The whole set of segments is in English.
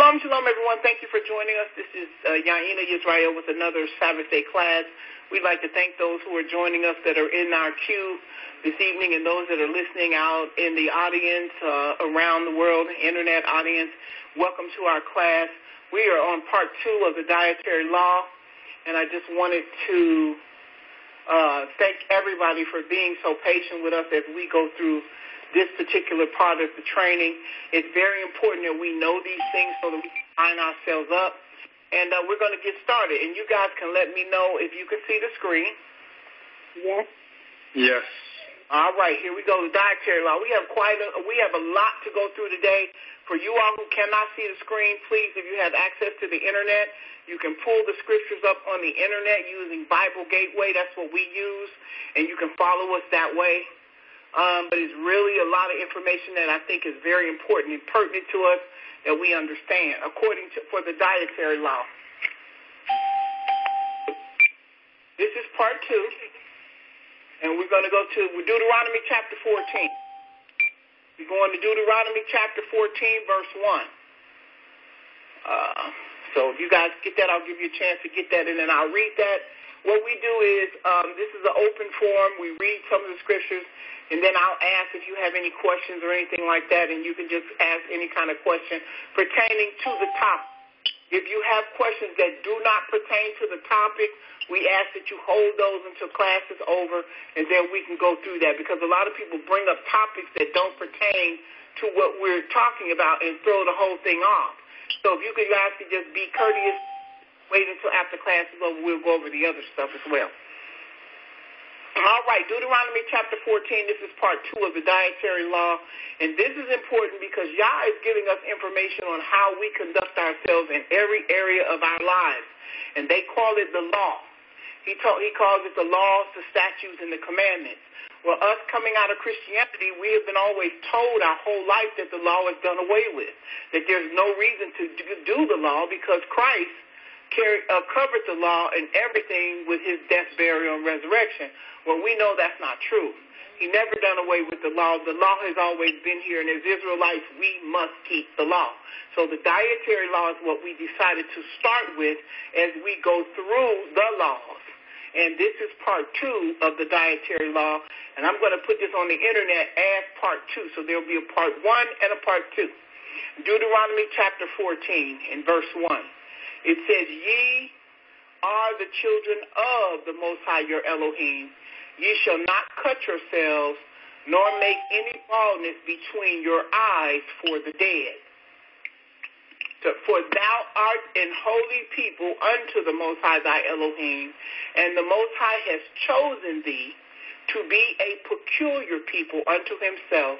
Shalom, shalom, everyone. Thank you for joining us. This is Yehudah Israel with another Sabbath Day class. We'd like to thank those who are joining us that are in our queue this evening and those that are listening out in the audience around the world, internet audience. Welcome to our class. We are on part 2 of the Dietary Law, and I just wanted to thank everybody for being so patient with us as we go through this particular part of the training. It's very important that we know these things so that we can line ourselves up. And we're going to get started. And you guys can let me know if you can see the screen. Yes. Yes. All right, here we go. The Dietary Law. We have a lot to go through today. For you all who cannot see the screen, please, if you have access to the internet, you can pull the scriptures up on the internet using Bible Gateway. That's what we use, and you can follow us that way. But it's really a lot of information that I think is very important and pertinent to us that we understand for the Dietary Law. This is part 2, and we're going to go to Deuteronomy chapter 14. We're going to Deuteronomy chapter 14, verse 1. So if you guys get that, I'll give you a chance to get that, and then I'll read that. What we do is, this is an open forum. We read some of the scriptures, and then I'll ask if you have any questions or anything like that, and you can just ask any kind of question pertaining to the topic. If you have questions that do not pertain to the topic, we ask that you hold those until class is over, and then we can go through that, because a lot of people bring up topics that don't pertain to what we're talking about and throw the whole thing off. So if you guys could just be courteous, wait until after class is over, we'll go over the other stuff as well. All right, Deuteronomy chapter 14, this is part 2 of the Dietary Law, and this is important because Yah is giving us information on how we conduct ourselves in every area of our lives, and they call it the law. He calls it the laws, the statutes, and the commandments. Well, us coming out of Christianity, we have been always told our whole life that the law is done away with, that there's no reason to do the law because Christ covered the law and everything with his death, burial, and resurrection. Well, we know that's not true. He never done away with the law. The law has always been here, and as Israelites, we must keep the law. So the Dietary Law is what we decided to start with as we go through the laws. And this is part 2 of the Dietary Law, and I'm going to put this on the internet as part 2, so there will be a part 1 and a part 2. Deuteronomy chapter 14 in verse 1. It says, "Ye are the children of the Most High your Elohim. Ye shall not cut yourselves, nor make any baldness between your eyes for the dead. For thou art an holy people unto the Most High thy Elohim, and the Most High has chosen thee to be a peculiar people unto himself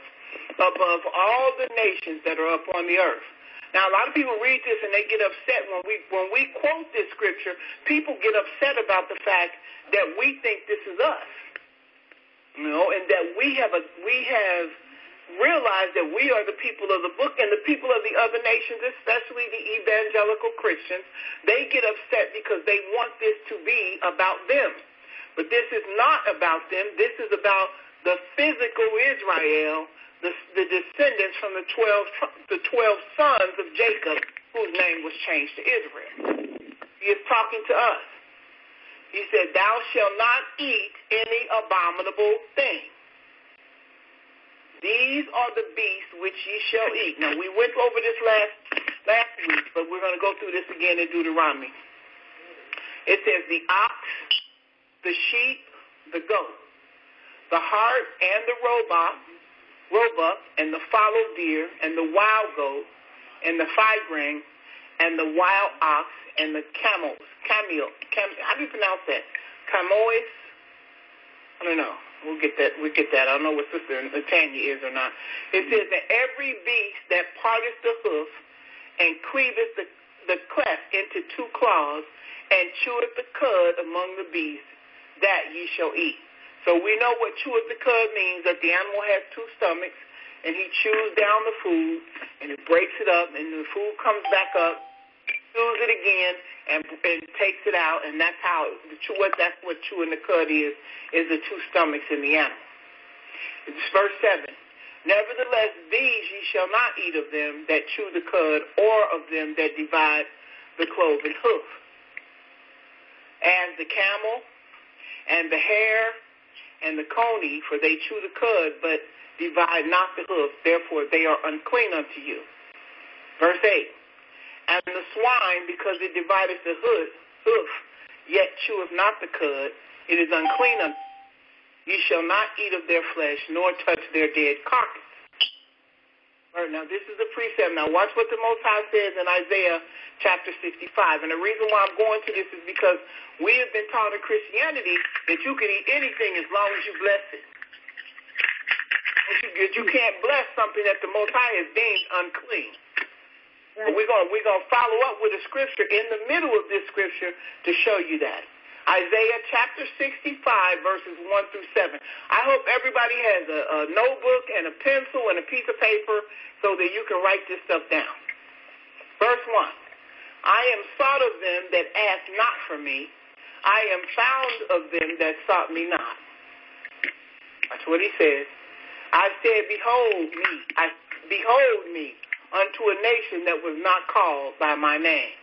above all the nations that are upon the earth." Now, a lot of people read this and they get upset when we quote this scripture. People get upset about the fact that we think this is us, and that we have realized that we are the people of the book, and the people of the other nations, especially the evangelical Christians, they get upset because they want this to be about them. But this is not about them. This is about the physical Israel, the descendants from the 12 sons of Jacob, whose name was changed to Israel. He is talking to us. He said, "Thou shalt not eat any abominable thing. These are the beasts which ye shall eat." Now, we went over this last week, but we're going to go through this again in Deuteronomy. It says, "The ox, the sheep, the goat, the hart and the roebuck, and the fallow deer, and the wild goat, and the figring, and the wild ox, and the camel. How do you pronounce that? Camois? I don't know. We'll get that. I don't know what Sister Tanya is or not. It says that every beast that parteth the hoof and cleaveth the cleft into 2 claws and cheweth the cud among the beasts, that ye shall eat." So we know what cheweth the cud means, that the animal has 2 stomachs, and he chews down the food, and it breaks it up, and the food comes back up, chews it again, and takes it out, and that's what chewing the cud is the 2 stomachs in the animal. It's verse 7. Nevertheless, these ye shall not eat of them that chew the cud, or of them that divide the cloven hoof. As the camel, and the hare, and the coney, for they chew the cud, but divide not the hoof, therefore they are unclean unto you. Verse 8, and the swine, because it divideth the hoof, yet cheweth not the cud, it is unclean unto you. Ye shall not eat of their flesh, nor touch their dead carcass. Right, now, this is a precept. Now, watch what the Most High says in Isaiah chapter 65. And the reason why I'm going to this is because we have been taught in Christianity that you can eat anything as long as you bless it. That you can't bless something that the Most High has deemed unclean. Right. But we're going to follow up with a scripture in the middle of this scripture to show you that. Isaiah chapter 65, verses 1 through 7. I hope everybody has a notebook and a pencil and a piece of paper so that you can write this stuff down. Verse 1. I am sought of them that ask not for me. I am found of them that sought me not. That's what he says. I said, behold me unto a nation that was not called by my name.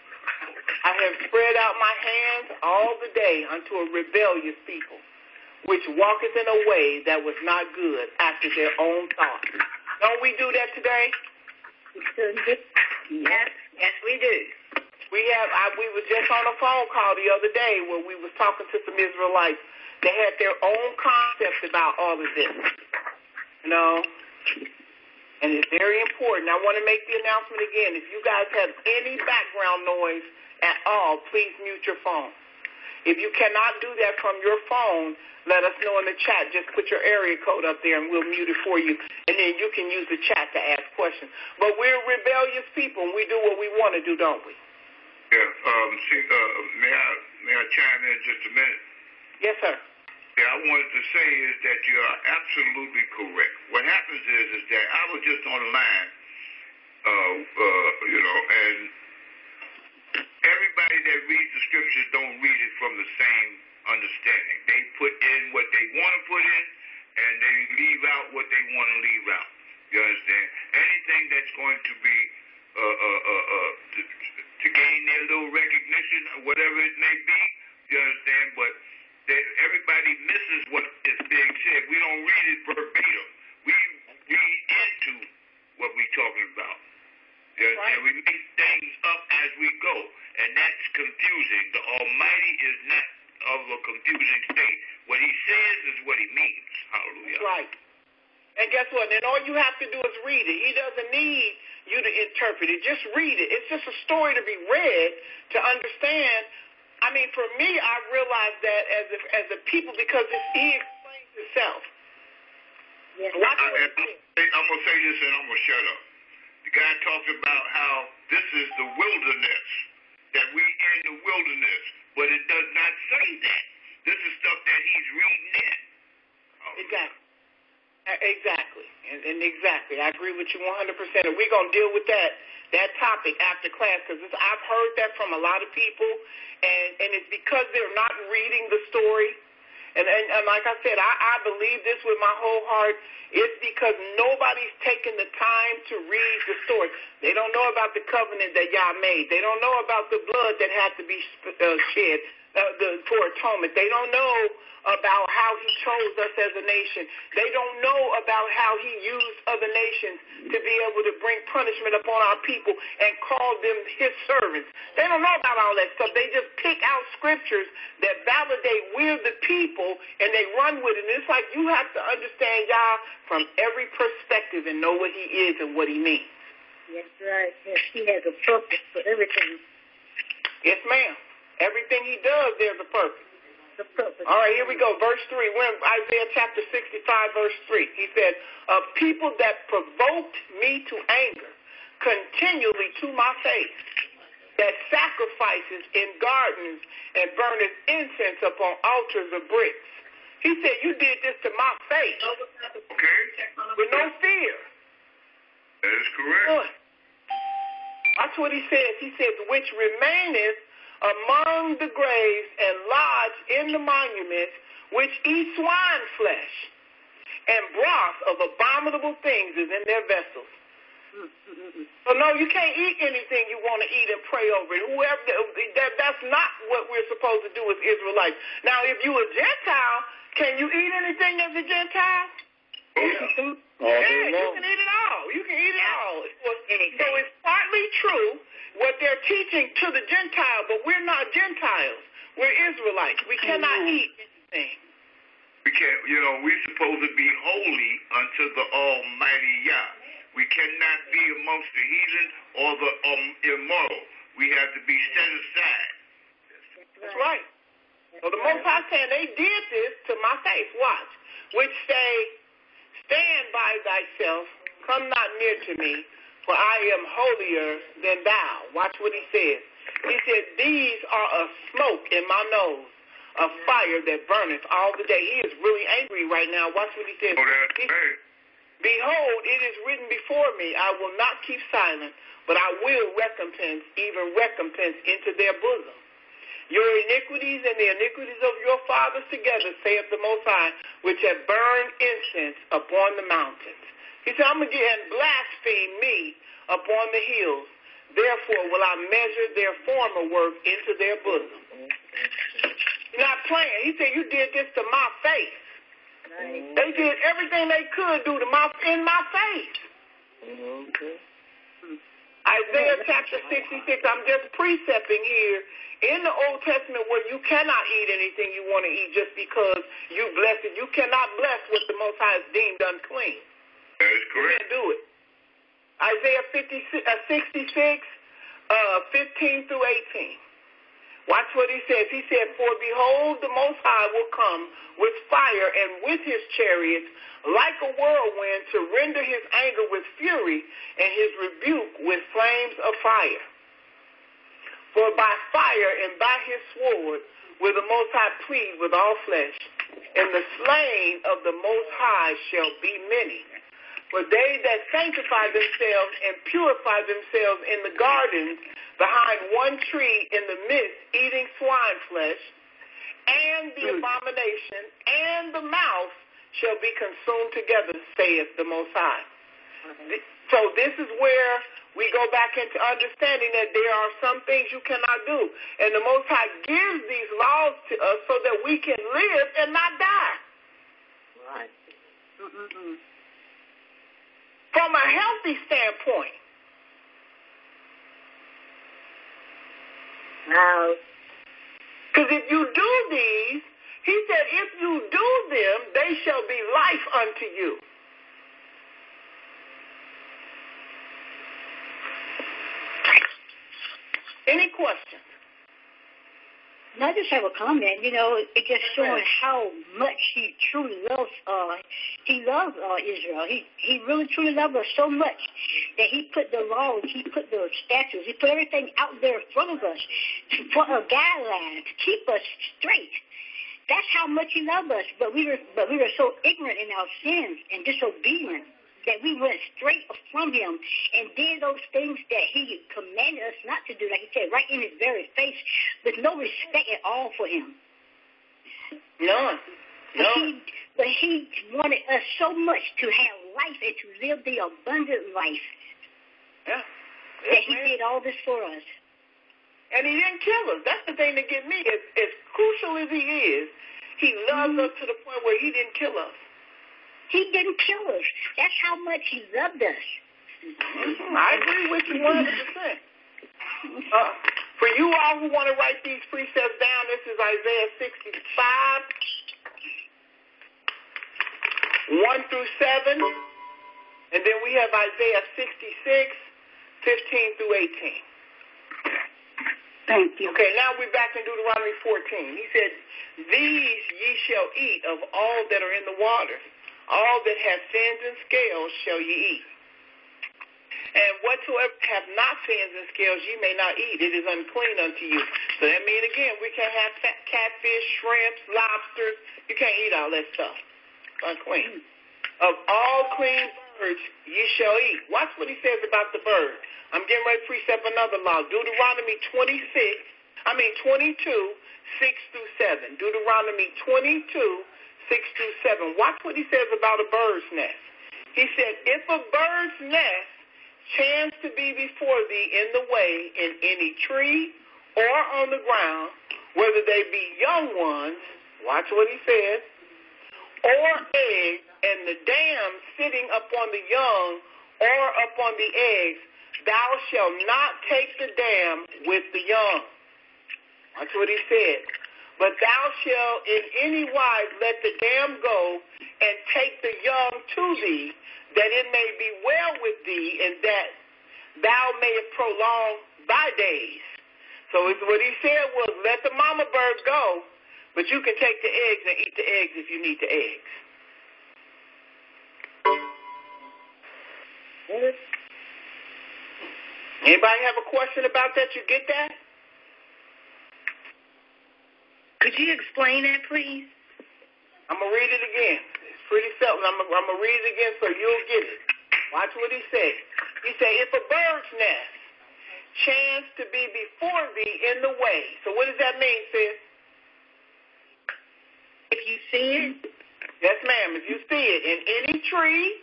I have spread out my hands all the day unto a rebellious people, which walketh in a way that was not good after their own thoughts. Don't we do that today? Yes, we do. We were just on a phone call the other day where we was talking to some Israelites. They had their own concepts about all of this, you know. And it's very important. I want to make the announcement again. If you guys have any background noise at all, please mute your phone. If you cannot do that from your phone, let us know in the chat. Just put your area code up there and we'll mute it for you. And then you can use the chat to ask questions. But we're rebellious people and we do what we want to do, don't we? Yeah. May I chime in just a minute? Yes, sir. Yeah, I wanted to say is that you are absolutely correct. What happens is that I was just on the line, and everybody that reads the scriptures don't read it from the same understanding. They put in what they want to put in, and they leave out what they want to leave out. You understand? Anything that's going to be to gain their little recognition or whatever it may be, you understand? But everybody misses what is being said. We don't read it verbatim. We read into what we're talking about. You understand? Right. We make things up as we go, and that's confusing. The Almighty is not of a confusing state. What he says is what he means. Hallelujah. Right. And guess what? Then all you have to do is read it. He doesn't need you to interpret it. Just read it. It's just a story to be read to understand. I mean, for me, I realized that as a people because he explains himself. Yes. I'm going to say this and I'm going to shut up. The guy talks about how this is the wilderness, that we in the wilderness, but it does not say that. This is stuff that he's reading in. Exactly. And exactly. I agree with you 100%. And we're going to deal with that topic after class because I've heard that from a lot of people, and it's because they're not reading the story. And like I said, I believe this with my whole heart. It's because nobody's taken the time to read the story. They don't know about the covenant that Yah made. They don't know about the blood that had to be shed for atonement. They don't know about how he chose us as a nation. They don't know about how he used other nations to be able to bring punishment upon our people and call them his servants. They don't know about all that stuff. They just pick out scriptures that validate we're the people and they run with it. And it's like you have to understand Yah from every perspective and know what he is and what he means. Yes, right. Yes, he has a purpose for everything. Yes, ma'am. Everything he does, there's a purpose. All right, here we go. Verse 3. We're in Isaiah chapter 65, verse 3. He said, "A people that provoked me to anger continually to my face, that sacrifices in gardens and burneth incense upon altars of bricks." He said, you did this to my face. Okay. With no fear. That is correct. Good. That's what he says. He says, which remaineth among the graves and lodged in the monuments, which eat swine flesh, and broth of abominable things is in their vessels. So, no, you can't eat anything you want to eat and pray over it. That's not what we're supposed to do as Israelites. Now, if you're a Gentile, can you eat anything as a Gentile? Yeah, you can eat it all. You can eat it all. So it's partly true what they're teaching to the Gentile, but we're not Gentiles. We're Israelites. We cannot eat anything. We can't, we're supposed to be holy unto the Almighty Yah. We cannot be amongst the heathen or the immoral. We have to be set aside. That's right. So the Most High saying they did this to my face. Watch. Which say, stand by thyself, come not near to me, for I am holier than thou. Watch what he says. He said, these are a smoke in my nose, a fire that burneth all the day. He is really angry right now. Watch what he says. Behold, it is written before me, I will not keep silent, but I will recompense into their bosom. Your iniquities and the iniquities of your fathers together, saith the Most High, which have burned incense upon the mountains. He said, I'm going to blaspheme me upon the hills. Therefore will I measure their former work into their bosom. You're not playing. He said, you did this to my face. They did everything they could do in my face. Isaiah chapter 66, I'm just precepting here in the Old Testament where you cannot eat anything you want to eat just because you bless it. You cannot bless what the Most High has deemed unclean. That's correct. You can't do it. Isaiah 66, 15 through 18. Watch what he says. He said, for behold, the Most High will come with fire and with his chariots like a whirlwind to render his anger with fury and his rebuke with flames of fire. For by fire and by his sword will the Most High plead with all flesh, and the slain of the Most High shall be many. For they that sanctify themselves and purify themselves in the gardens behind one tree in the midst, eating swine flesh, and the abomination and the mouth shall be consumed together, saith the Most High. So this is where we go back into understanding that there are some things you cannot do. And the Most High gives these laws to us so that we can live and not die. Right. From a healthy standpoint. Now, because if you do these, he said, if you do them, they shall be life unto you. Any questions? I just have a comment. It just showing how much he truly loves. He loves Israel. He really truly loves us so much that he put the laws, he put the statutes, he put everything out there in front of us for a guideline to keep us straight. That's how much he loved us. But we were so ignorant in our sins and disobedient that we went straight from him and did those things that he commanded us not to do, like he said, right in his very face, with no respect at all for him. None. But he wanted us so much to have life and to live the abundant life. Yeah. That he did all this for us. And he didn't kill us. That's the thing that gets me. As crucial as he is, he loves us to the point where he didn't kill us. He didn't kill us. That's how much he loved us. I agree with you 100%. For you all who want to write these precepts down, this is Isaiah 65, 1 through 7. And then we have Isaiah 66, 15 through 18. Thank you. Okay, now we're back in Deuteronomy 14. He said, these ye shall eat of all that are in the waters. All that have fins and scales shall ye eat. And whatsoever have not fins and scales ye may not eat. It is unclean unto you. So that means, again, we can't have catfish, shrimps, lobsters. You can't eat all that stuff. Unclean. Of all clean birds ye shall eat. Watch what he says about the bird. I'm getting ready to precept another law. Deuteronomy 22, 6 through 7. Deuteronomy 22, 6-7. Watch what he says about a bird's nest. He said, if a bird's nest chance to be before thee in the way, in any tree or on the ground, whether they be young ones, watch what he says, or eggs, and the dam sitting upon the young or upon the eggs, thou shalt not take the dam with the young. That's what he said. But thou shalt in any wise let the dam go and take the young to thee, that it may be well with thee, and that thou mayest prolong thy days. So what he said was, let the mama bird go, but you can take the eggs and eat the eggs if you need the eggs. Anybody have a question about that? You get that? Could you explain that, please? I'm going to read it again. It's pretty simple. I'm going to read it again so you'll get it. Watch what he said. He said, if a bird's nest chance to be before thee in the way. So what does that mean, sis? If you see it? Yes, ma'am. If you see it in any tree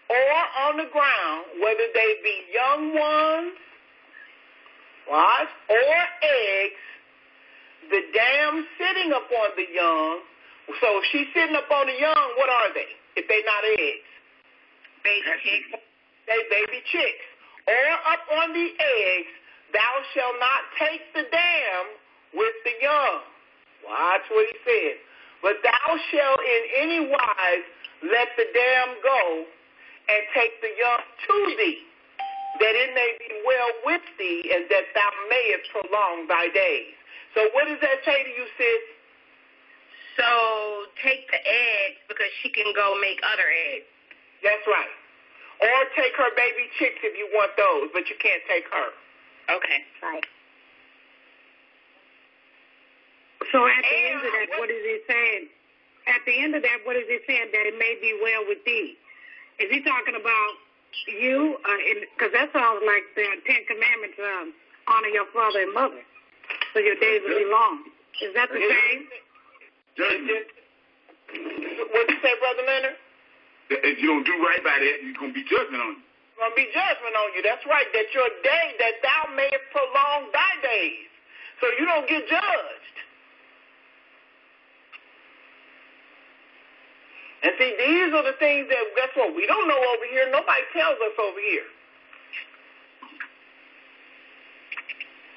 or on the ground, whether they be young ones, watch, or eggs, the dam sitting upon the young. So if she's sitting upon the young, what are they if they not eggs? Baby chicks. They baby chicks. Or up on the eggs, thou shalt not take the dam with the young. Watch what he said. But thou shalt in any wise let the dam go and take the young to thee, that it may be well with thee, and that thou mayest prolong thy days. So what does that say to you, sis? So take the eggs because she can go make other eggs. That's right. Or take her baby chicks if you want those, but you can't take her. Okay. Right. So at the end of that, what is it saying? At the end of that, what is it saying? That it may be well with thee. Is he talking about you? Because that sounds like the 10 Commandments, honor your father and mother, so your days will be long. Is that the same? What did you say, Brother Leonard? If you don't do right by that, there's going to be judgment on you. There's going to be judgment on you. That's right. That your day, that thou mayest prolong thy days. So you don't get judged. And see, these are the things that, guess what, we don't know over here. Nobody tells us over here.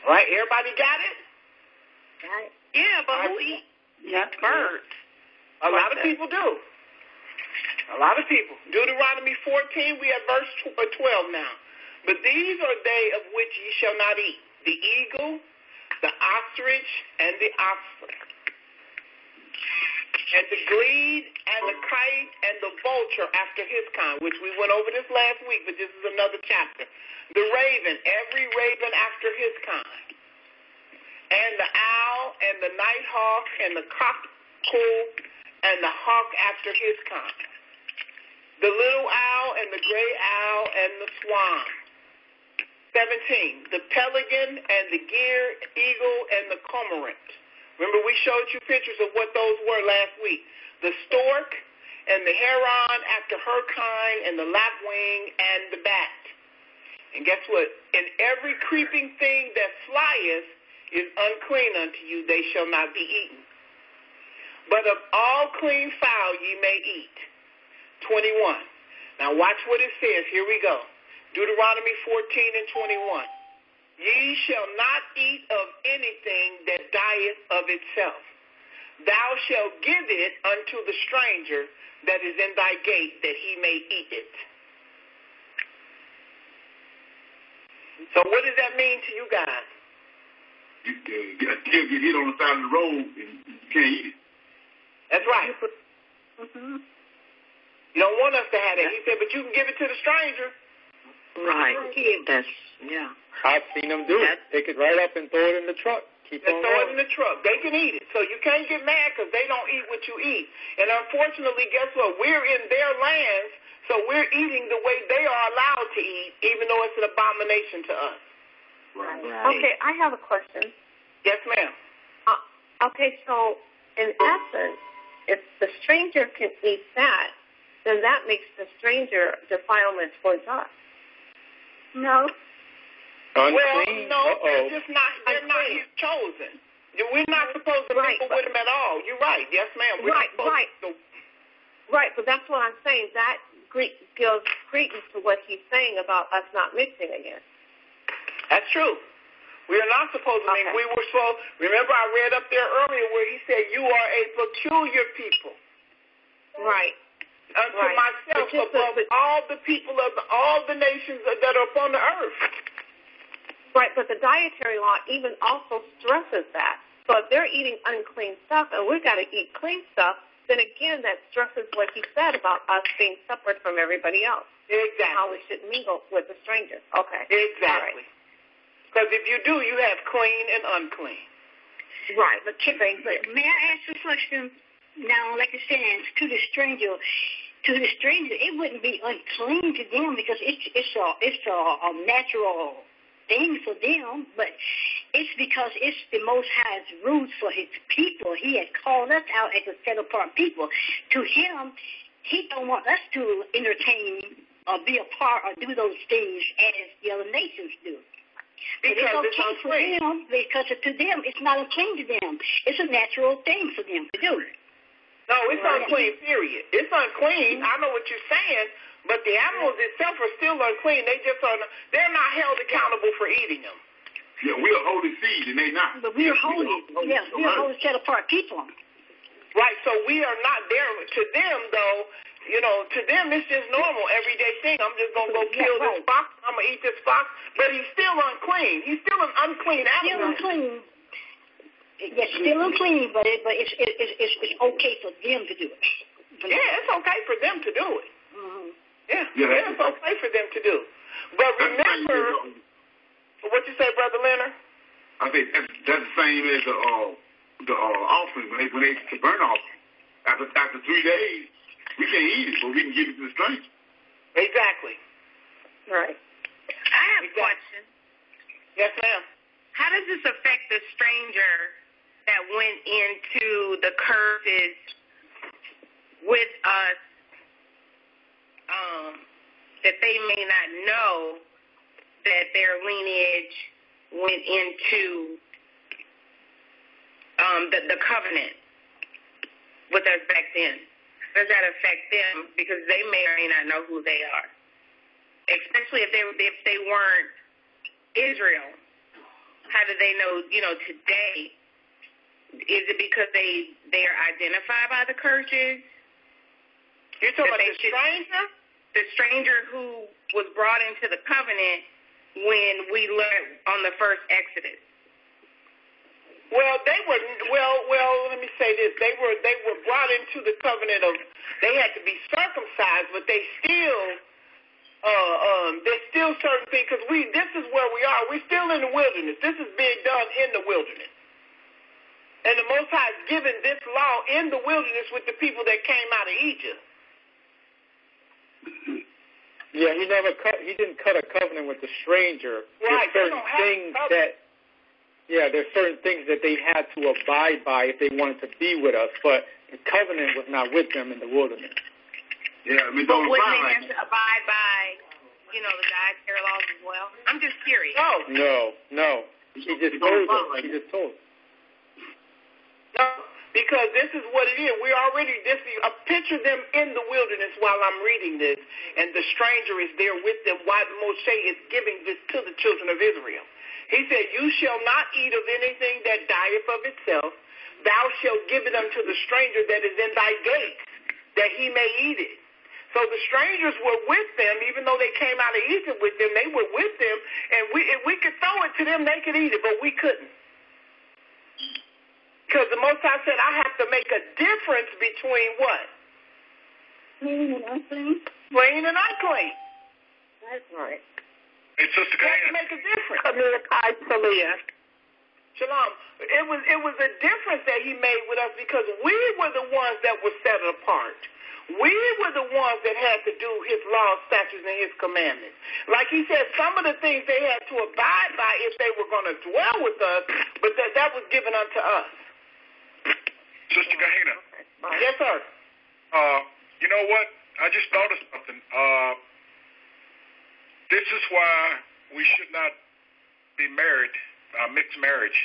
All right, everybody got it? Got it. Yeah, but who eats birds? A lot of people do. A lot of people. Deuteronomy 14, we have verse 12 now. But these are they of which ye shall not eat: the eagle, the ostrich, and the osprey, and the glede, and the kite, and the vulture after his kind, which we went over this last week, but this is another chapter. The raven, every raven after his kind, and the owl, and the night hawk, and the cockcrow, and the hawk after his kind, the little owl, and the gray owl, and the swan. 17, the pelican, and the gyre, eagle, and the cormorant. Remember, we showed you pictures of what those were last week. The stork, and the heron after her kind, and the lapwing, and the bat. And guess what? And every creeping thing that flieth is unclean unto you, they shall not be eaten. But of all clean fowl ye may eat. 21. Now watch what it says. Here we go. Deuteronomy 14 and 21. Ye shall not eat of anything that dieth of itself. Thou shalt give it unto the stranger that is in thy gate, that he may eat it. So what does that mean to you guys? You get hit on the side of the road and you can't eat it. That's right. Mm-hmm. You don't want us to have that. He said, but you can give it to the stranger. Right. That's, yeah. I've seen them do it. Take it right up and throw it in the truck. Throw it in the truck. They can eat it. So you can't get mad because they don't eat what you eat. And unfortunately, guess what? We're in their lands, so we're eating the way they are allowed to eat, even though it's an abomination to us. Right. Okay, I have a question. Yes, ma'am. Okay, so in essence, if the stranger can eat that, then that makes the stranger defilement towards us. No. Unclean? Well, no, they're not his chosen. We're not supposed to mingle with him at all. You're right. Yes, ma'am. Right, but that's what I'm saying. That gives credence to what he's saying about us not mixing again. That's true. We are not supposed to mingle. We were supposed. Remember, I read up there earlier where he said, "You are a peculiar people." Right. Unto myself above all the people of all the nations that are upon the earth. Right, but the dietary law even also stresses that. So if they're eating unclean stuff and we've got to eat clean stuff, then again that stresses what he said about us being separate from everybody else. Exactly. And how we should mingle with the strangers. Okay. Exactly. Because if you do, you have clean and unclean. Right. But may I ask a question? Now, like I said, to the stranger, it wouldn't be unclean to them because it's a natural thing for them, but it's because it's the Most High's rules for his people. He had called us out as a set-apart people. To him, he don't want us to entertain or be a part or do those things as the other nations do. Because it's okay for them, because to them, it's not unclean to them. It's a natural thing for them to do. No, it's unclean, period. It's unclean. I know what you're saying, but the animals itself are still unclean. They just are. They're not held accountable for eating them. Yeah, we are holy seed, and they not. But we are holy. Yes, we are holy, set apart people. Right. So we are not there. To them, though, to them it's just normal, everyday thing. I'm just gonna go kill this fox. I'm gonna eat this fox. But he's still unclean. He's still an unclean animal. Still unclean. Yes, still unclean, but it's okay for them to do it. Yeah, it's okay for them to do it. Mm-hmm. Yeah, it's okay for them to do. But remember, what you say, Brother Leonard? I think that's the same as the offering when they burn offering. After 3 days, we can't eat it, but we can give it to the stranger. Exactly. Right. I have a question. Yes, ma'am. How does this affect the stranger that went into the curses with us, that they may not know that their lineage went into the covenant with us back then? Does that affect them? Because they may or may not know who they are, especially if they weren't Israel. How do they know, today? Is it because they are identified by the curses? You're talking about the stranger? The stranger who was brought into the covenant when we learned on the first Exodus. Well, let me say this. They were brought into the covenant of, they had to be circumcised, but they still, there's still certain things, because this is where we are. We're still in the wilderness. This is being done in the wilderness. And the Most High has given this law in the wilderness with the people that came out of Egypt. Yeah, he didn't cut a covenant with the stranger. Right. There's certain things that they had to abide by if they wanted to be with us, but the covenant was not with them in the wilderness. Yeah, but wouldn't they have to abide by, the dietary laws as well? I'm just curious. No. He just told us. No, because this is what it is. Picture them in the wilderness while I'm reading this, and the stranger is there with them while Moshe is giving this to the children of Israel. He said, "You shall not eat of anything that dieth of itself. Thou shalt give it unto the stranger that is in thy gates, that he may eat it." So the strangers were with them, even though they came out of Egypt with them. They were with them, and if we could throw it to them, they could eat it, but we couldn't. Because the Most High said, I have to make a difference between what? Clean and unclean. Clean and unclean. That's right. Hey, Sister You have to make a difference. Shalom. It was a difference that he made with us because we were the ones that were set apart. We were the ones that had to do his laws, statutes, and his commandments. Like he said, some of the things they had to abide by if they were going to dwell with us, but that was given unto us. Sister Kahina, Yes, sir. You know what? I just noticed something. This is why we should not be married, mixed marriage.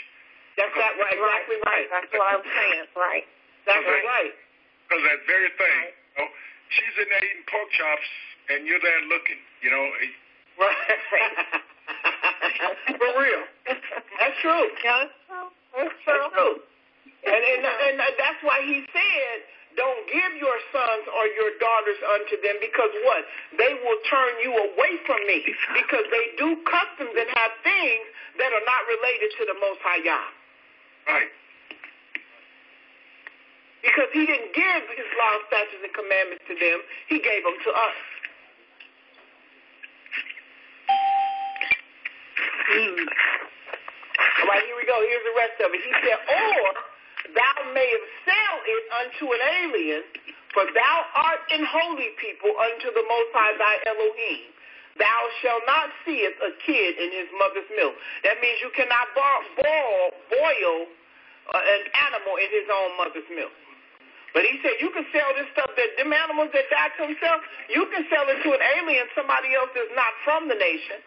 That's right. Exactly right. That's what I'm saying. Right. Exactly right. Because that very thing, you know, she's in there eating pork chops, and you're there looking, you know. Right. For real. That's true. Yeah, that's true. And that's why he said, don't give your sons or your daughters unto them, because what? They will turn you away from me, because they do customs and have things that are not related to the Most High Yah. Right. Because he didn't give his law, statutes, and commandments to them. He gave them to us. All right, here we go. Here's the rest of it. He said, or thou mayest sell it unto an alien, for thou art an holy people unto the Most High thy Elohim. Thou shalt not seest a kid in his mother's milk. That means you cannot boil an animal in his own mother's milk. But he said you can sell this stuff, that them animals that die to themselves, you can sell it to an alien, somebody else that's not from the nation.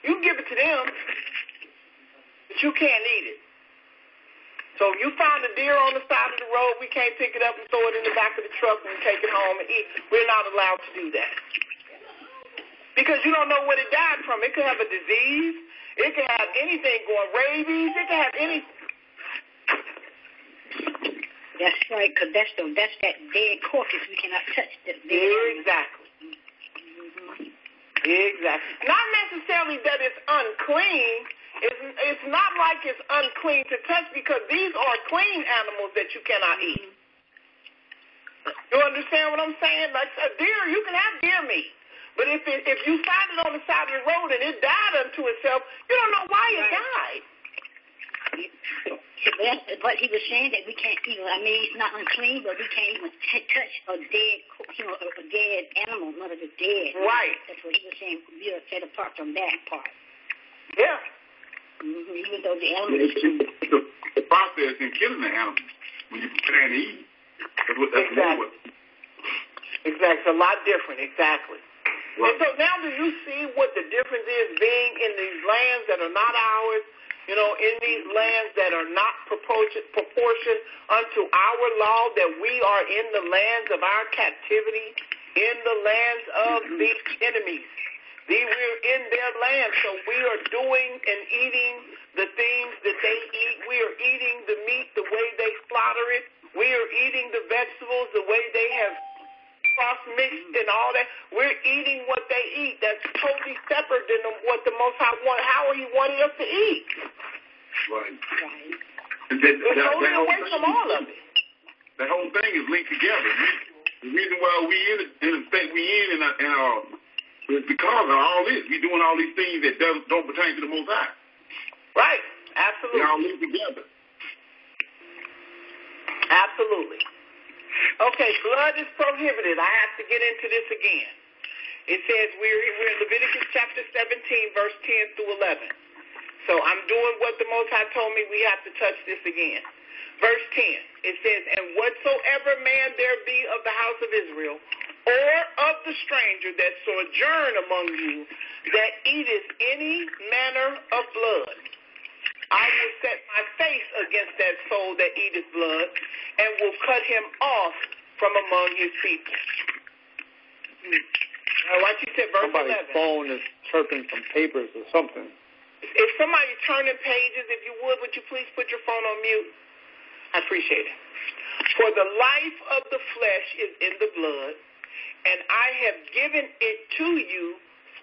You can give it to them, but you can't eat it. So if you find a deer on the side of the road, we can't pick it up and throw it in the back of the truck and take it home and eat. We're not allowed to do that. Because you don't know what it died from. It could have a disease. It could have anything going, rabies. It could have anything. That's right, because that's that dead corpus. We cannot touch that. Exactly. Exactly. Not necessarily that it's unclean. It's not like it's unclean to touch, because these are clean animals that you cannot eat. You understand what I'm saying? Like a deer, you can have deer meat. But if you find it on the side of the road and it died unto itself, you don't know why it died. But he was saying that we can't even, I mean, it's not unclean, but we can't even touch a dead, a dead animal, none of the dead. Right. That's what he was saying. We are set apart from that part. Yeah. Mm-hmm. Even though the animal is clean. The process in killing the animal, when you prepare to eat, exactly. Exactly. It's a lot different. Exactly. Right. And so now do you see what the difference is being in these lands that are not ours, you know, in these lands that are not proportioned unto our law, that we are in the lands of our captivity, in the lands of these enemies. We're in their land, so we are doing and eating the things that they eat. We are eating the meat the way they slaughter it. We are eating the vegetables the way they have cross-mixed and all that. We're eating what they eat. That's totally separate than what the Most High how he wanted us to eat. Right. We're totally away from all of it. That whole thing is linked together. The reason why we in the state we in is because of all this. We're doing all these things that don't pertain to the Most High. Right. Absolutely. They all linked together. Absolutely. Okay, blood is prohibited. I have to get into this again. It says we're in Leviticus chapter 17, verse 10 through 11. So I'm doing what the Most High told me. We have to touch this again. Verse 10, it says, and whatsoever man there be of the house of Israel, or of the stranger that sojourn among you, that eateth any manner of blood, I will set my face against that soul that eateth blood, and will cut him off from among his people. Like you said, verse 11. Somebody's phone is chirping some papers or something. If somebody's turning pages, if you would you please put your phone on mute? I appreciate it. For the life of the flesh is in the blood, and I have given it to you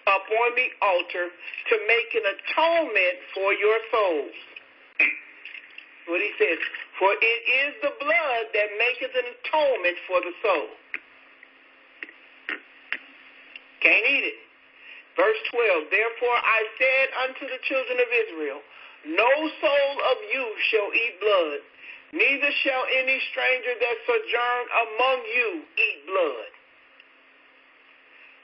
upon the altar to make an atonement for your souls. What he says, for it is the blood that maketh an atonement for the soul. Can't eat it. Verse 12, therefore I said unto the children of Israel, no soul of you shall eat blood, neither shall any stranger that sojourn among you eat blood.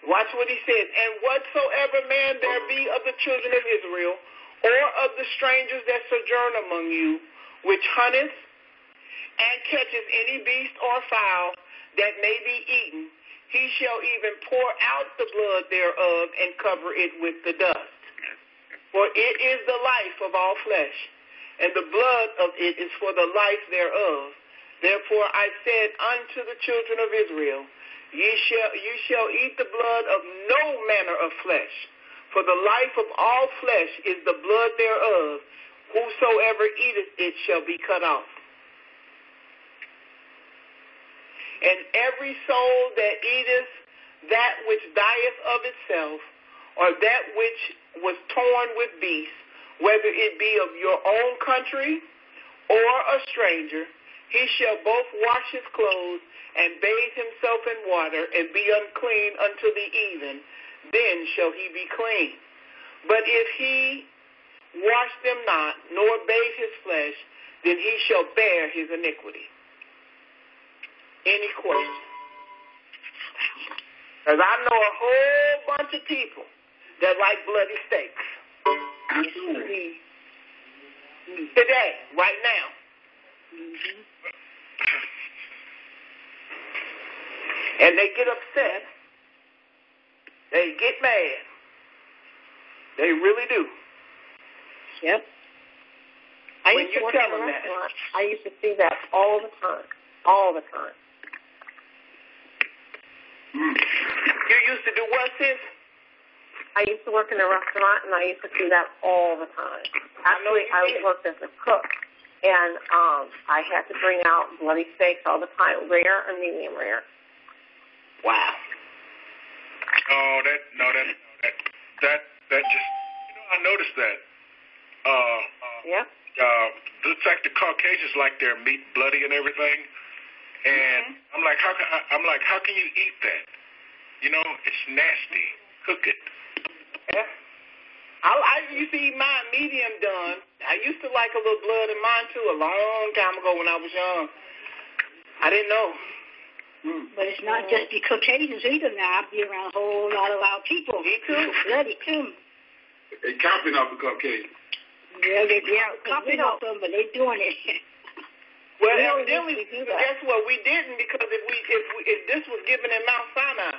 Watch what he says. And whatsoever man there be of the children of Israel, or of the strangers that sojourn among you, which hunteth, and catches any beast or fowl that may be eaten, he shall even pour out the blood thereof and cover it with the dust. For it is the life of all flesh, and the blood of it is for the life thereof. Therefore I said unto the children of Israel, you shall eat the blood of no manner of flesh, for the life of all flesh is the blood thereof. Whosoever eateth it shall be cut off. And every soul that eateth that which dieth of itself, or that which was torn with beasts, whether it be of your own country or a stranger, he shall both wash his clothes and bathe himself in water and be unclean unto the even. Then shall he be clean. But if he wash them not, nor bathe his flesh, then he shall bear his iniquity. Any questions? Because I know a whole bunch of people that like bloody steaks. Absolutely. Today, right now. Mm-hmm. And they get upset. They get mad. They really do. Yep. When you tell them that. I used to see that all the time. All the time. You used to do what, sis? I used to work in a restaurant, and I used to see that all the time. Actually, I worked as a cook, and I had to bring out bloody steaks all the time, rare and medium rare. Wow. That just, I noticed that. Yep. It's like the Caucasians like their meat bloody and everything, and I'm like, how can you eat that? It's nasty. Cook it. Yeah. I used to eat mine medium done. I used to like a little blood in mine too a long time ago when I was young. I didn't know. But it's not just the Caucasians either now. I be around a whole lot of our people. Me too. Bloody too. They copying off the Caucasians. Yeah, they're copying off them, but they're doing it. Well, evidently, guess what? We didn't, because if this was given in Mount Sinai,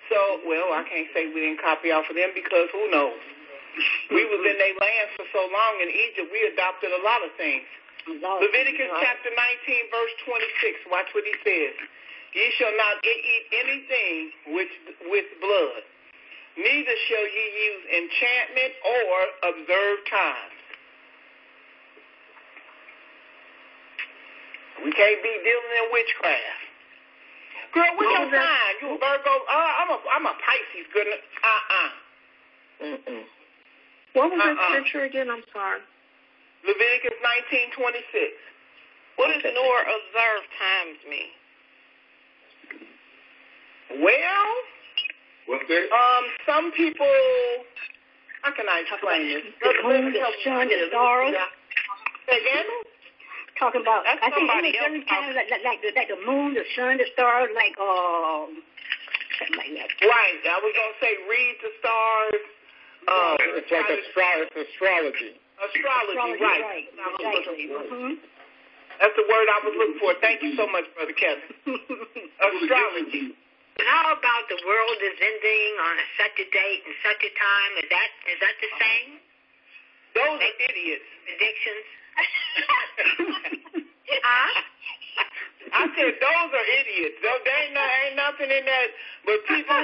so, well, I can't say we didn't copy off of them, because who knows? We was in their land for so long in Egypt, we adopted a lot of things. Leviticus chapter 19, verse 26, watch what he says. Ye shall not eat anything with blood, neither shall ye use enchantment or observe times. We can't be dealing in witchcraft. Girl, what's your sign? You a Virgo? I'm a Pisces. Goodness. What was that scripture again? I'm sorry. Leviticus 19:26. What does nor observe times mean? Well, what's that? Some people. How can I explain this? The moon, the sun, the stars. Say again? Talking about, I think every time like the moon, the sun, the stars, like something like that. Right. I was gonna say read the stars. It's like astrology. Astrology, right. Exactly. That's the word I was looking for. Thank you so much, Brother Kevin. Astrology. How about the world is ending on a such a date and such a time? Is that the same? Those are idiots. Predictions. I said those are idiots. There ain't nothing in that. But people,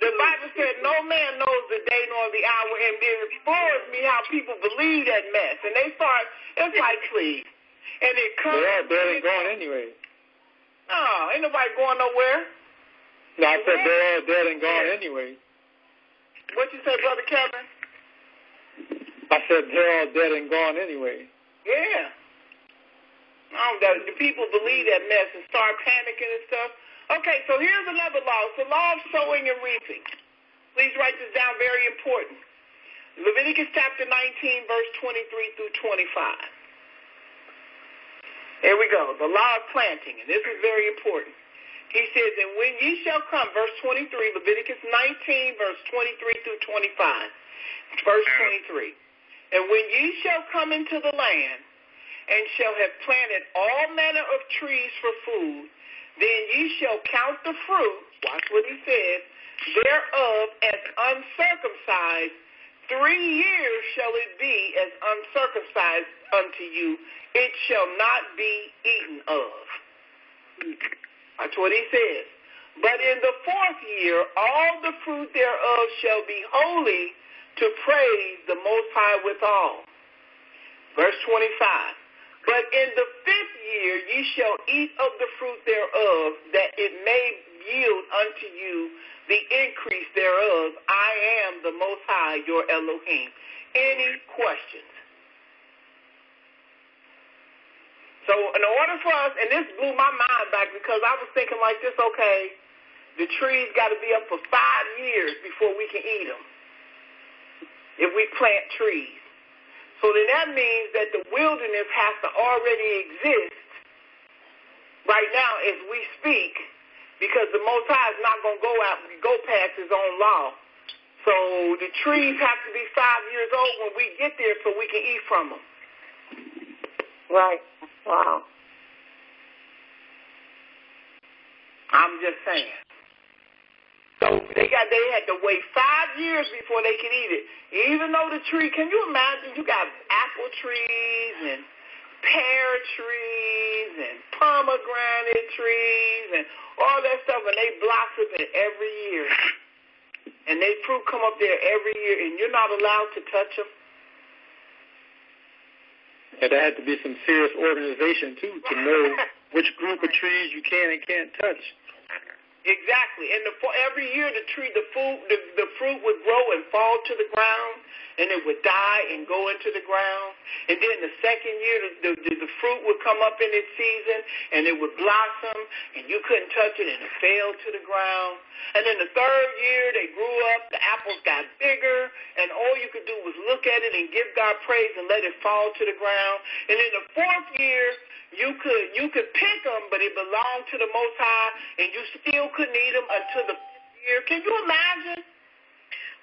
the Bible said no man knows the day nor the hour, and it bores me how people believe that mess. And they start, it's like, please. And it comes. They're dead and gone anyway. No, ain't nobody going nowhere. No, I said they're all dead and gone anyway. What you say, Brother Kevin? I said they're all dead and gone anyway. Yeah. The people believe that mess and start panicking and stuff. Okay, so here's another law. It's the law of sowing and reaping. Please write this down, very important. Leviticus chapter 19, verse 23 through 25. Here we go. The law of planting, and this is very important. He says, and when ye shall come, verse 23, Leviticus 19, verse 23 through 25. Verse 23. And when ye shall come into the land, and shall have planted all manner of trees for food, then ye shall count the fruit, watch what he says, thereof as uncircumcised. 3 years shall it be as uncircumcised unto you. It shall not be eaten of. That's what he says. But in the 4th year, all the fruit thereof shall be holy to praise the Most High withal. Verse 25. But in the 5th year ye shall eat of the fruit thereof, that it may yield unto you the increase thereof. I am the Most High, your Elohim. Any questions? So in order for us, and this blew my mind back because I was thinking like this, okay, the trees got to be up for 5 years before we can eat them if we plant trees. So then that means that the wilderness has to already exist right now as we speak, because the Most High is not going to go past his own law. So the trees have to be 5 years old when we get there so we can eat from them. Right. Wow. I'm just saying. So they had to wait 5 years before they could eat it. Even though the tree, can you imagine, you got apple trees and pear trees and pomegranate trees and all that stuff, and they blossom it every year. And they fruit come up there every year, and you're not allowed to touch them. Yeah, there had to be some serious organization, too, to know which group of trees you can and can't touch. Exactly. And every year the fruit would grow and fall to the ground, and it would die and go into the ground. And then the second year the fruit would come up in its season, and it would blossom, and you couldn't touch it, and it fell to the ground. And then the third year they grew up, the apples got bigger, and all you could do was look at it and give God praise and let it fall to the ground. And in the 4th year, you could pick them, but it belonged to the Most High, and you still couldn't eat them until the 5th year. Can you imagine?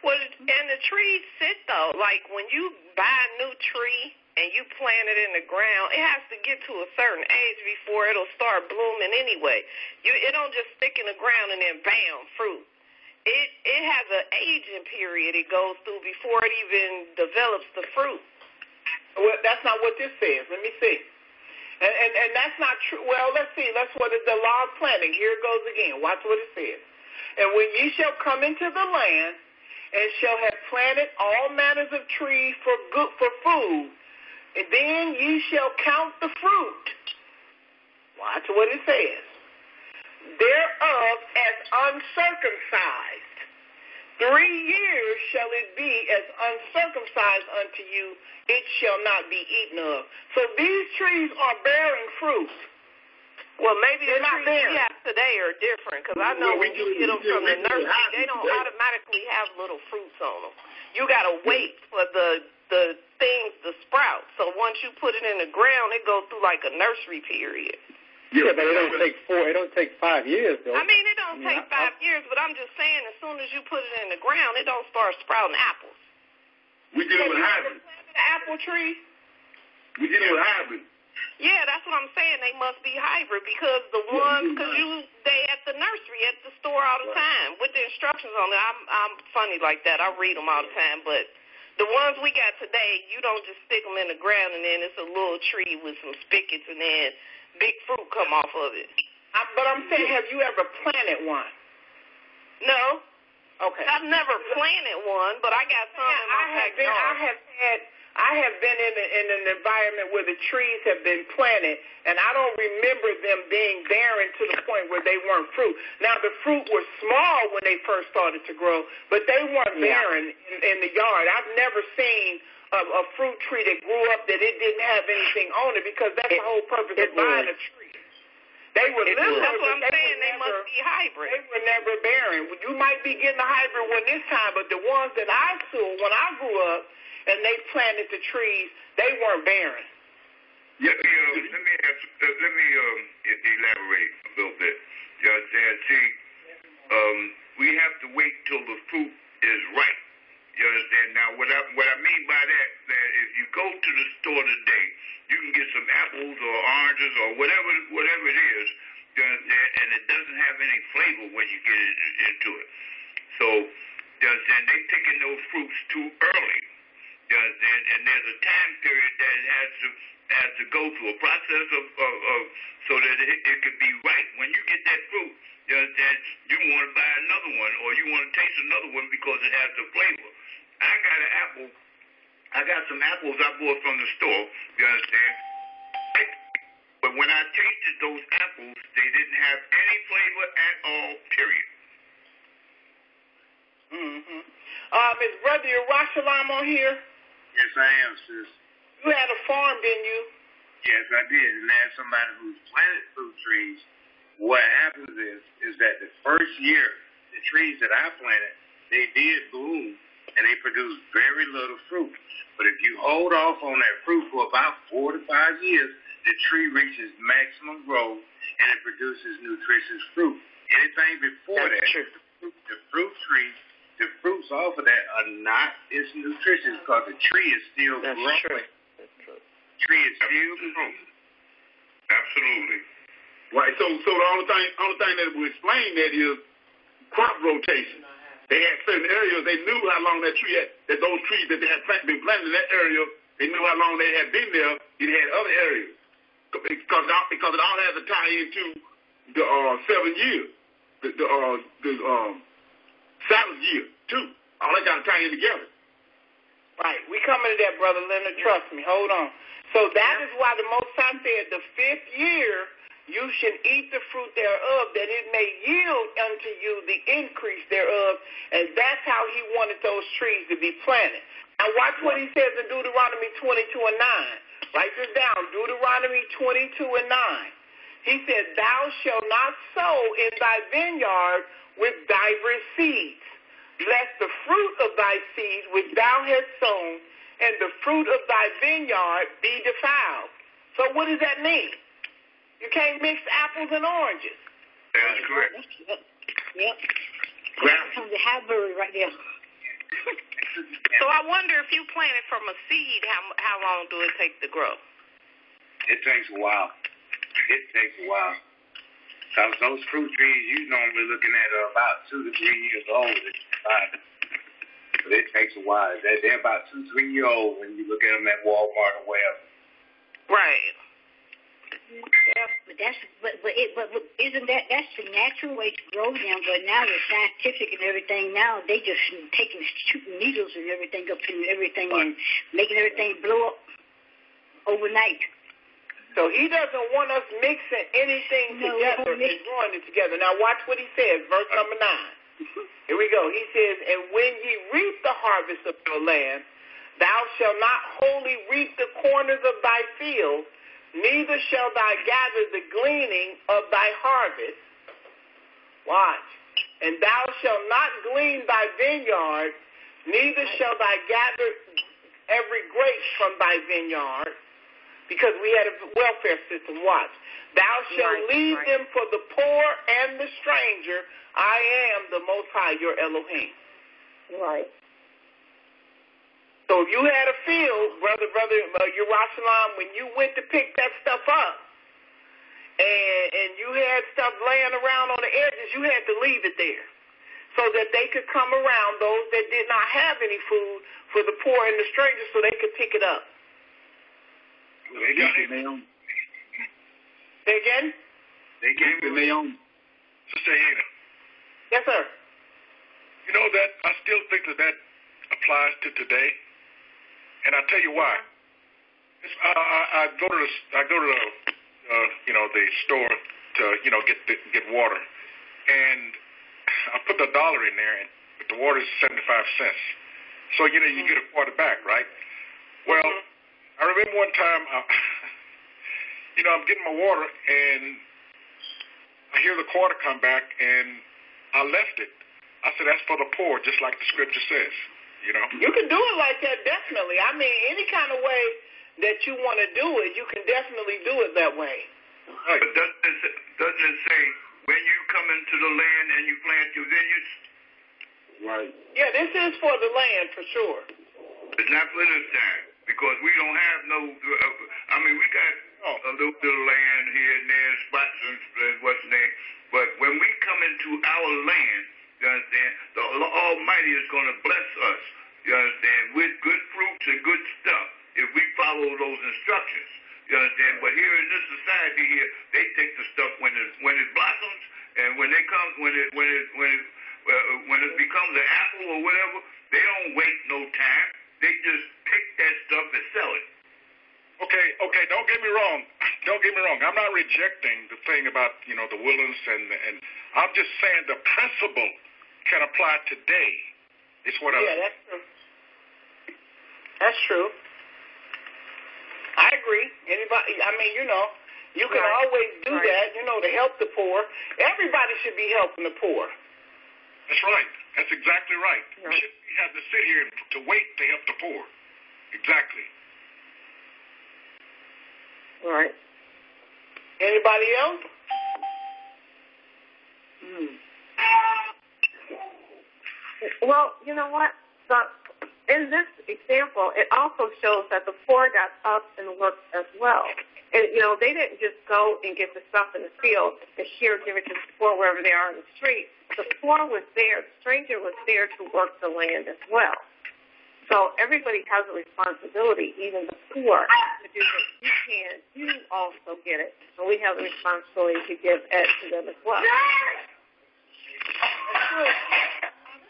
Well, and the trees sit, though. Like, when you buy a new tree and you plant it in the ground, it has to get to a certain age before it'll start blooming anyway. It don't just stick in the ground and then, bam, fruit. It has an aging period it goes through before it even develops the fruit. Well, that's not what this says. Let me see. And that's not true. Well, let's see. That's what the law of planting. Here it goes again. Watch what it says. And when ye shall come into the land, and shall have planted all manners of trees for food, and then ye shall count the fruit. Watch what it says. Thereof as uncircumcised. 3 years shall it be as uncircumcised unto you. It shall not be eaten of. So these trees are bearing fruit. Well, maybe they're the not trees bearing. we have today are different, because I know when you get them from the nursery, they don't automatically have little fruits on them. You got to wait for the things to sprout. So once you put it in the ground, it goes through like a nursery period. Yeah, but it don't take 5 years, though. I mean, it don't take 5 years, but I'm just saying, as soon as you put it in the ground, it don't start sprouting apples. We dealing with hybrids. The apple tree? We dealing with hybrids. Yeah, that's what I'm saying. They must be hybrid, because they at the nursery, at the store all the time with the instructions on it. I'm funny like that. I read them all the time, but the ones we got today, you don't just stick them in the ground and then it's a little tree with some spigots and then big fruit come off of it. But I'm saying, have you ever planted one? No. Okay. I've never planted one, but I got some in my backyard. I have been in an environment where the trees have been planted, and I don't remember them being barren to the point where they weren't fruit. Now, the fruit was small when they first started to grow, but they weren't barren in the yard. I've never seen a fruit tree that grew up that it didn't have anything on it, because that's the whole purpose of buying a tree. They were little. That's what I'm saying. They must be hybrid. They were never barren. You might be getting a hybrid one this time, but the ones that I saw when I grew up and they planted the trees, they weren't barren. Yeah, let me elaborate a little bit. You understand? See, we have to wait till the fruit is ripe. You understand? Now, what I mean by that, if you go go to the store today, you can get some apples or oranges or whatever it is, you understand, and it doesn't have any flavor when you get into it. So, you understand, they taking those fruits too early. You understand, and there's a time period that it has to go through a process of so that it could be right. When you get that fruit, you understand, you want to buy another one or you want to taste another one because it has the flavor. I got an apple. I got some apples I bought from the store, you understand? But when I tasted those apples, they didn't have any flavor at all, period. Mm-hmm. Is Brother Yerushalayim on here? Yes, I am, sis. You had a farm, didn't you? Yes, I did. And as somebody who's planted fruit trees, what happens is that the first year, the trees that I planted, they did bloom, and they produced very little fruit. But if you hold off on that fruit for about 4 to 5 years, the tree reaches maximum growth, and it produces nutritious fruit. Anything before the fruit tree, the fruits off of that are not as nutritious because the tree is still growing. That's true. Tree is still growing. Absolutely. Right. So the only thing that would explain that is crop rotation. They had certain areas, they knew how long that tree had, that those trees that they had been planted in that area, they knew how long they had been there. It had other areas. Because it all has to tie into the 7 years, the Sabbath year, too. All that got to tie in together. Right. We coming to that, Brother Leonard. Trust me. Hold on. So that is why the Most High said the 5th year you should eat the fruit thereof, that it may yield unto you the increase thereof. And that's how he wanted those trees to be planted. Now watch what he says in Deuteronomy 22 and 9. Write this down. Deuteronomy 22 and 9. He said, thou shalt not sow in thy vineyard with diverse seeds, lest the fruit of thy seed which thou hast sown and the fruit of thy vineyard be defiled. So what does that mean? You can't mix apples and oranges. That's correct. Yep. That becomes a hybrid right there. So I wonder if you plant it from a seed, how long do it take to grow? It takes a while. Because those fruit trees, you normally looking at about 2 to 3 years old. But it takes a while. They're about 2 to 3 years old when you look at them at Walmart or wherever. Right. Yeah, but isn't that's the natural way to grow them? But now with scientific and everything, now they just shooting needles and everything up and everything and making everything blow up overnight. So he doesn't want us mixing anything together and growing it together. Now watch what he says, verse number 9. Here we go. He says, and when ye reap the harvest of your land, thou shalt not wholly reap the corners of thy field, neither shall thou gather the gleaning of thy harvest. Watch. And thou shalt not glean thy vineyard, neither shall thou gather every grape from thy vineyard, because we had a welfare system. Watch. Thou shalt leave them for the poor and the stranger. I am the Most High, your Elohim. Right. So if you had a field, brother Yerushalayim, when you went to pick that stuff up, and you had stuff laying around on the edges, you had to leave it there so that they could come around, those that did not have any food, for the poor and the strangers, so they could pick it up. They got it. Say again? They gave it their own. Sister Yehudah. Yes, sir. You know that I still think that applies to today. And I'll tell you why. I go to the store to get water, and I put the $1 in there, and the water is 75 cents. So you get a quarter back, right? Well, I remember one time, I'm getting my water, and I hear the quarter come back, and I left it. I said, that's for the poor, just like the scripture says. You can do it like that, definitely. I mean, any kind of way that you want to do it, you can definitely do it that way. Right. But doesn't it say when you come into the land and you plant your vineyards? Right. Yeah, this is for the land for sure. It's not for this time. because we don't have no. We got a little bit of land here and there, spots and what's name. But when we come into our land, you understand, the Almighty is going to bless us. You understand, with good fruits and good stuff if we follow those instructions. You understand? But here in this society here, they take the stuff when it blossoms, and when it becomes an apple or whatever, they don't wait no time. They just pick that stuff and sell it. Okay. Don't get me wrong. I'm not rejecting the thing about the Woodlands, and I'm just saying the principle can apply today. It's what that's true. That's true. I agree. Anybody, you can always do that, to help the poor. Everybody should be helping the poor. That's right. That's exactly right. We shouldn't have to sit here to wait to help the poor. Exactly. All right. Anybody else? Well, you know what? In this example, it also shows that the poor got up and worked as well. And, they didn't just go and get the stuff in the field and give it to the poor wherever they are in the street. The poor was there. The stranger was there to work the land as well. So everybody has a responsibility, even the poor, to do what you can. You also get it. So we have a responsibility to give to them as well.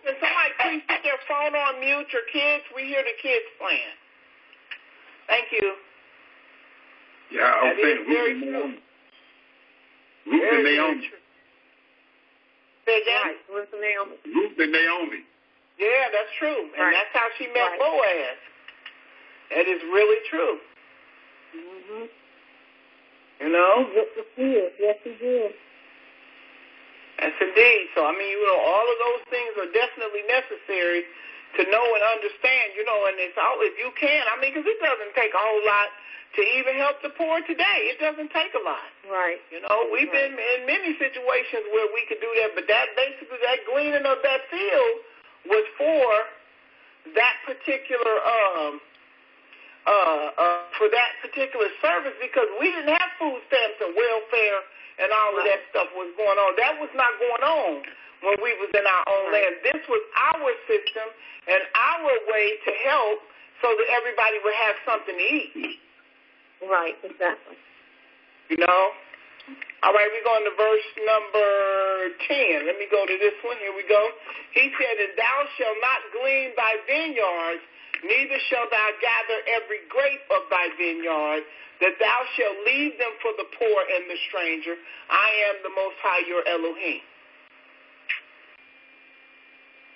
Can somebody please put their phone on mute? Your kids, we hear the kids playing. Thank you. Yeah, I was saying Ruth and Naomi. Say again? Right, Ruth and Naomi. Ruth and Naomi. Yeah, that's true. And that's how she met Boaz. That is really true. Mm-hmm. Yes, he did. Yes, indeed. So, all of those things are definitely necessary to know and understand, and it's all, if you can, because it doesn't take a whole lot to even help the poor today. It doesn't take a lot. Right. We've been in many situations where we could do that, but that gleaning of that field was for that particular service, because we didn't have food stamps and welfare and all of that stuff was going on. That was not going on when we was in our own land. This was our system and our way to help so that everybody would have something to eat. Right, exactly. All right, we're going to verse number 10. Let me go to this one. Here we go. He said, and thou shalt not glean thy vineyards, neither shalt thou gather every grape of thy vineyard, that thou shalt leave them for the poor and the stranger. I am the Most High, your Elohim.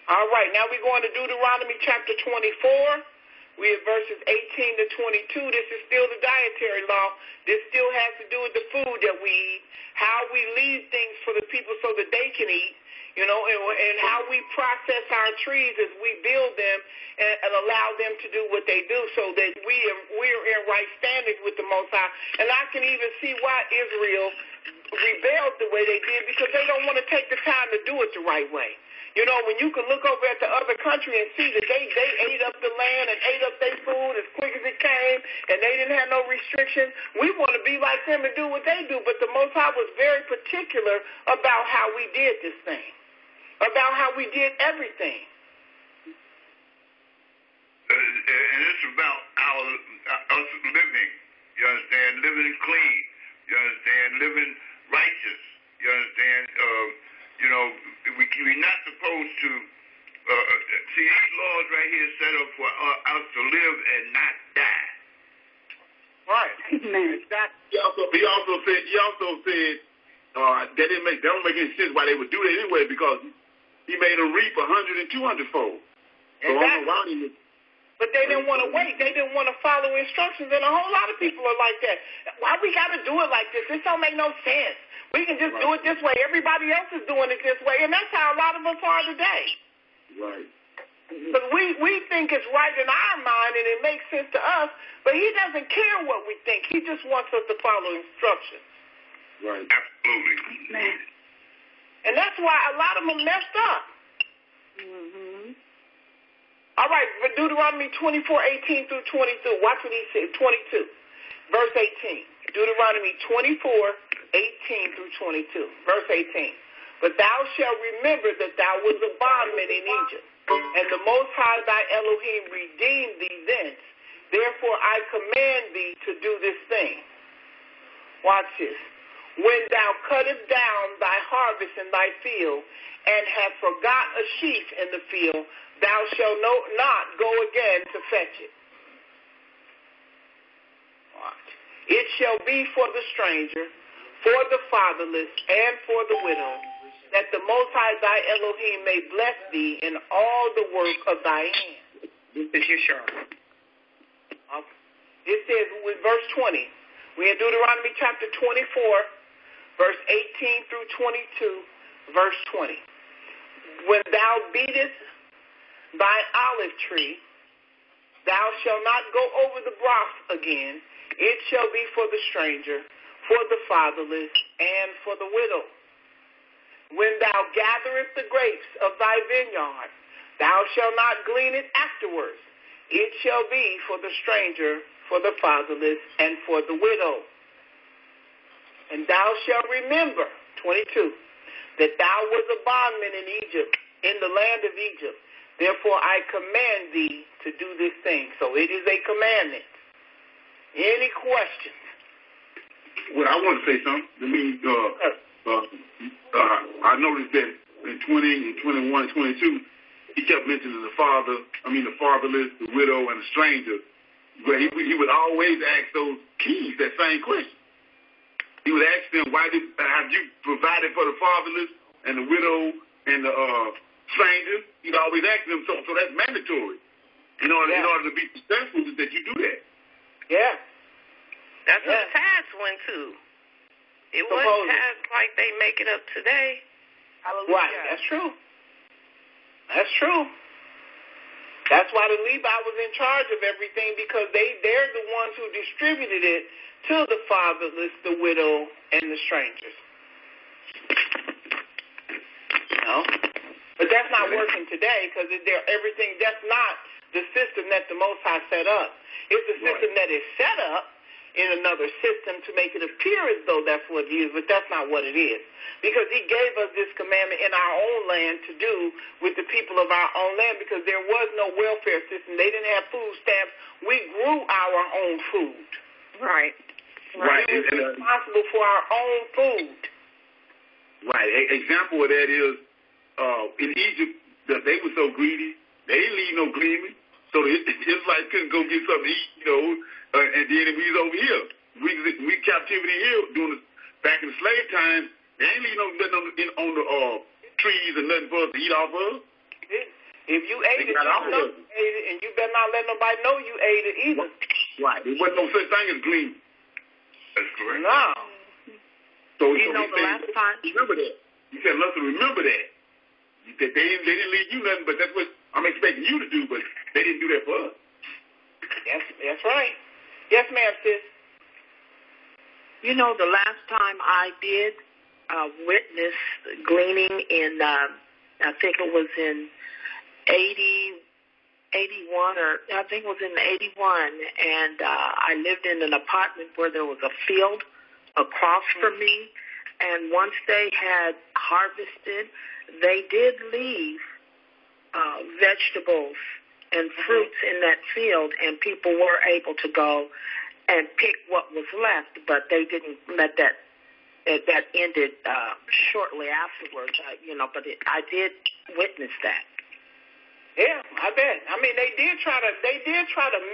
All right, now we're going to Deuteronomy chapter 24. We have verses 18 to 22. This is still the dietary law. This still has to do with the food that we eat, how we leave things for the people so that they can eat, and how we process our trees as we build them and allow them to do what they do so that we're in right standings with the Most High. And I can even see why Israel rebelled the way they did, because they don't want to take the time to do it the right way. When you can look over at the other country and see that they ate up the land and ate up their food as quick as it came, and they didn't have no restrictions. We want to be like them and do what they do, but the Most High was very particular about how we did this thing, about how we did everything. And it's about us living, you understand, living clean, you understand, living righteous, you understand, we're not supposed to see these laws right here set up for us to live and not die. Right. He also said that don't make any sense why they would do that anyway, because he made them reap 100 and 200 fold. Exactly. But they didn't want to wait. They didn't want to follow instructions, and a whole lot of people are like that. Why we got to do it like this? This don't make no sense. We can just do it this way. Everybody else is doing it this way, and that's how a lot of us are today. Right. But we think it's right in our mind, and it makes sense to us, but he doesn't care what we think. He just wants us to follow instructions. Right. Absolutely. And that's why a lot of them messed up. Mm-hmm. All right, Deuteronomy 24:18 through 22. Watch what he said. 22, verse 18. Deuteronomy 24:18 through 22. Verse 18. But thou shalt remember that thou wast a bondman in Egypt, and the Most High thy Elohim redeemed thee thence. Therefore I command thee to do this thing. Watch this. When thou cuttest down thy harvest in thy field, and have forgot a sheaf in the field, thou shalt not go again to fetch it. Watch. It shall be for the stranger, for the fatherless, and for the widow, that the Most High thy Elohim may bless thee in all the work of thy hand. This is your sure. It says with verse 20. We're in Deuteronomy chapter 24, verse 18 through 22, verse 20. When thou beatest thy olive tree, thou shalt not go over the broth again. It shall be for the stranger, for the fatherless, and for the widow. When thou gatherest the grapes of thy vineyard, thou shalt not glean it afterwards. It shall be for the stranger, for the fatherless, and for the widow. And thou shalt remember, 22, that thou wast a bondman in Egypt, in the land of Egypt. Therefore I command thee to do this thing. So it is a commandment. Any questions? Well, I want to say something. I noticed that in 20 and 21 and 22, he kept mentioning the fatherless, the widow, and the stranger. But he would always ask those keys that same question. He would ask them, why have you provided for the fatherless and the widow and the stranger? He'd always ask them, so that's mandatory. In order to be successful, is that you do that. Yeah. That's what the fast went to. It wasn't fast like they make it up today. Hallelujah. Right, that's true. That's true. That's why the Levi was in charge of everything, because they're the ones who distributed it to the fatherless, the widow, and the strangers. But that's not working today, because that's not the system that the Most High set up. It's a system that is set up in another system to make it appear as though that's what it is, but that's not what it is. Because he gave us this commandment in our own land to do with the people of our own land, because there was no welfare system. They didn't have food stamps. We grew our own food. Right. We were responsible for our own food. Right. Example of that is in Egypt, they were so greedy, they didn't leave no gleaning. So the Israelites couldn't go get something to eat, and then we was over here. We captivity here back in the slave time. They ain't leave nothing on the trees and nothing for us to eat off of. If you ate it, you know you ate it, and you better not let nobody know you ate it either. Right. There wasn't no such thing as gleaning. That's correct. No. So the last time. Remember that. You said, let's remember that. They didn't leave you nothing, but that's what I'm expecting you to do, but they didn't do that for us. Yes, that's right. Yes, ma'am, sis. The last time I did witness gleaning in, I think it was in 81, or I think it was in 81, and I lived in an apartment where there was a field across from me, and once they had harvested, they did leave vegetables and fruits in that field, and people were able to go and pick what was left, but they didn't let that ended shortly afterwards, but I did witness that. Yeah, I bet. I mean, they did try to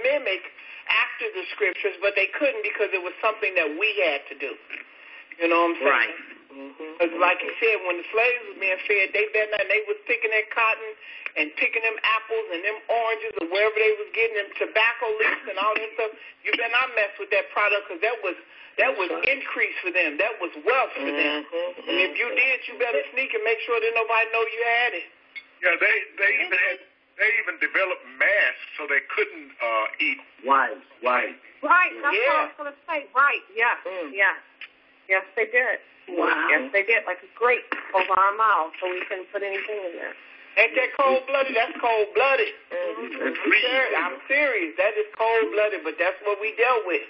mimic after the scriptures, but they couldn't, because it was something that we had to do. You know what I'm saying? Right. Because like you said, when the slaves were being fed, they was picking their cotton and picking them apples and them oranges or wherever they was getting them tobacco leaves and all that stuff. You better not mess with that product, because that was increase for them. That was wealth for them. And if you did, you better sneak and make sure that nobody know you had it. Yeah, they even developed masks so they couldn't eat. Right. Right. That's what I was going to say. Right. Yeah. Yes, they did. Wow. Yes, they did. Like a grate over our mouth, so we couldn't put anything in there. Ain't that cold-blooded? That's cold-blooded. I'm serious. That is cold-blooded, but that's what we dealt with.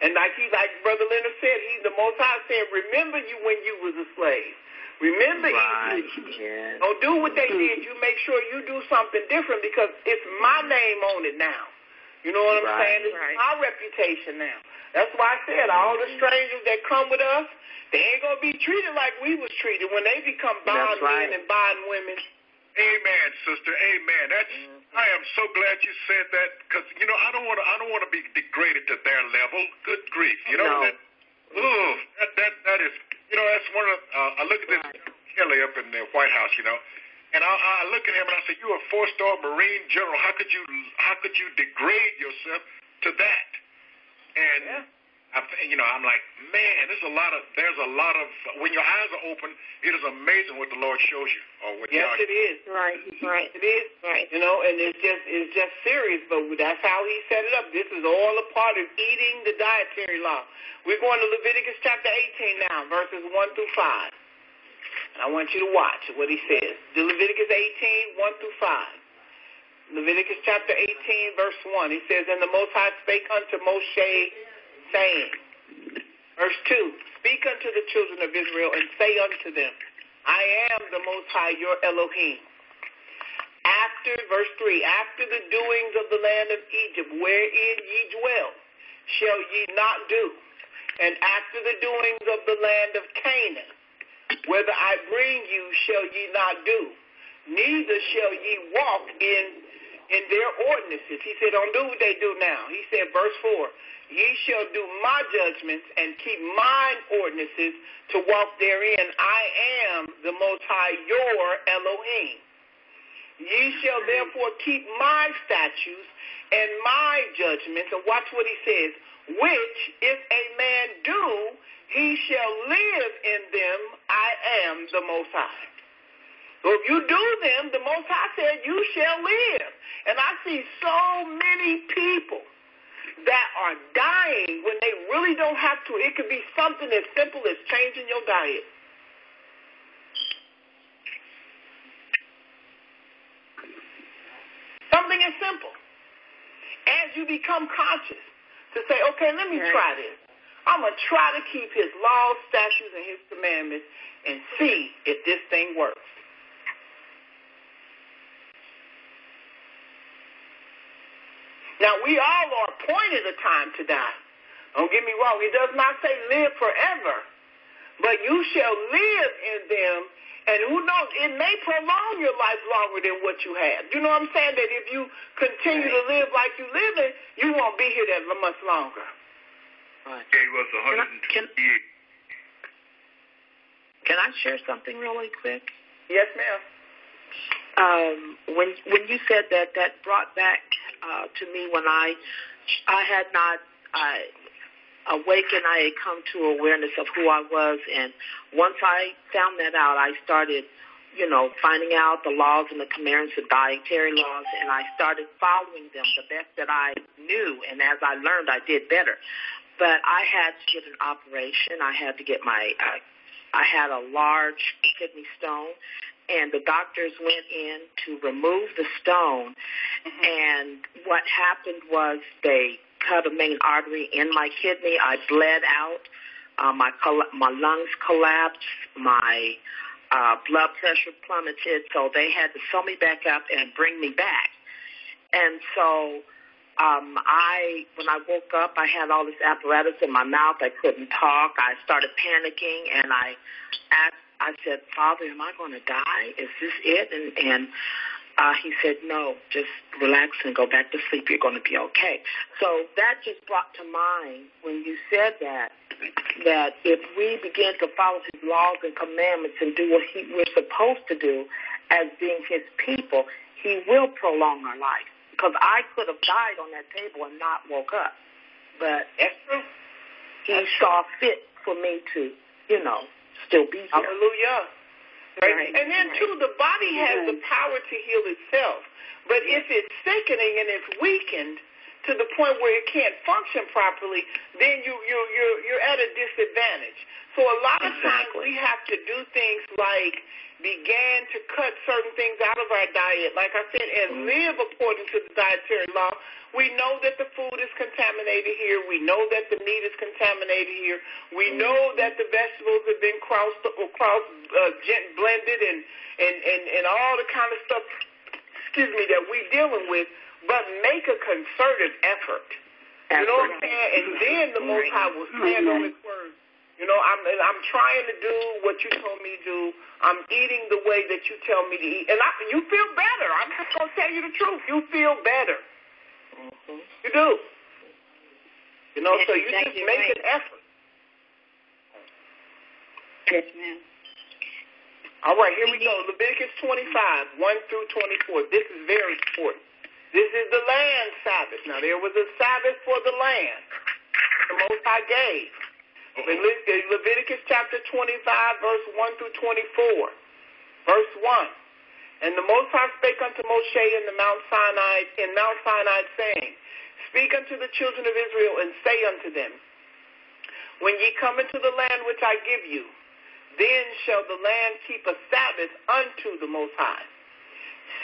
And like Brother Leonard said, the Most High said, remember you when you was a slave. Remember Egypt. Yeah. Don't do what they did. You make sure you do something different because it's my name on it now. You know what I'm saying? It's my reputation now. That's why I said all the strangers that come with us, they ain't going to be treated like we was treated when they become bond men and bond women. Amen, sister. Amen. I am so glad you said that because I don't want to be degraded to their level. Good grief, that is that's one of I look at this Kelly up in the White House, and I look at him and I say, you're a 4-star Marine general. How could you degrade yourself to that? And I'm like, man, there's a lot of when your eyes are open, it is amazing what the Lord shows you. Yes, it is. Right. It is. Right. And it's just serious, but that's how he set it up. This is all a part of eating the dietary law. We're going to Leviticus chapter 18 now, verses 1 through 5. And I want you to watch what he says. Leviticus 18, 1 through 5. Leviticus chapter 18, verse 1. He says, and the Most High spake unto Moshe, saying, verse 2, speak unto the children of Israel and say unto them, I am the Most High, your Elohim. Verse 3, after the doings of the land of Egypt, wherein ye dwell, shall ye not do. And after the doings of the land of Canaan, whither I bring you, shall ye not do. Neither shall ye walk in their ordinances. He said, don't do what they do now. He said, verse 4, ye shall do my judgments and keep mine ordinances to walk therein. I am the Most High, your Elohim. Ye shall therefore keep my statutes and my judgments. And watch what he says, which if a man do, he shall live in them. I am the Most High. So if you do them, the Most High said you shall live. And I see so many people that are dying when they really don't have to. It could be something as simple as changing your diet. Something as simple as you become conscious to say, okay, let me try this. I'm going to try to keep his laws, statutes, and his commandments and see if this thing works. Now, we all are appointed a time to die. Don't get me wrong. It does not say live forever, but you shall live in them. And who knows, it may prolong your life longer than what you have. You know what I'm saying? That if you continue to live like you live in, you won't be here that much longer. Gave us 120 years. Can I share something really quick? Yes, ma'am. When you said that brought back to me when I had not awakened, I had come to awareness of who I was, and once I found that out, I started, finding out the laws and the commandments of dietary laws, and I started following them the best that I knew, and as I learned, I did better. But I had to get an operation. I had to get I had a large kidney stone, and the doctors went in to remove the stone, and what happened was they cut a main artery in my kidney. I bled out. My lungs collapsed. My blood pressure plummeted, so they had to sew me back up and bring me back. And so when I woke up, I had all this apparatus in my mouth. I couldn't talk. I started panicking, and I said, Father, am I going to die? Is this it? And he said, no, just relax and go back to sleep. You're going to be okay. So that just brought to mind when you said that if we begin to follow his laws and commandments and do what we're supposed to do as being his people, he will prolong our life. Because I could have died on that table and not woke up. But he saw fit for me to, still be here. Hallelujah. Right. And then, too, the body has the power to heal itself. But if it's sickening and it's weakened, to the point where it can't function properly, then you're at a disadvantage. So a lot of times we have to do things like begin to cut certain things out of our diet, like I said, and live according to the dietary law. We know that the food is contaminated here. We know that the meat is contaminated here. We know that the vegetables have been blended and all the kind of stuff, that we're dealing with, but make a concerted effort. You know what I'm saying? And then the Most High will stand on His word. You know, I'm trying to do what you told me to do. I'm eating the way that you tell me to eat. And you feel better. I'm just going to tell you the truth. You feel better. You do. You know, so you just make an effort. Yes, ma'am. All right, here we go. Leviticus 25, 1 through 24. This is very important. This is the land Sabbath. Now, there was a Sabbath for the land the Most High gave. Leviticus chapter 25, verse 1 through 24. Verse 1. And the Most High spake unto Moshe in Mount Sinai, saying, Speak unto the children of Israel, and say unto them, When ye come into the land which I give you, then shall the land keep a Sabbath unto the Most High.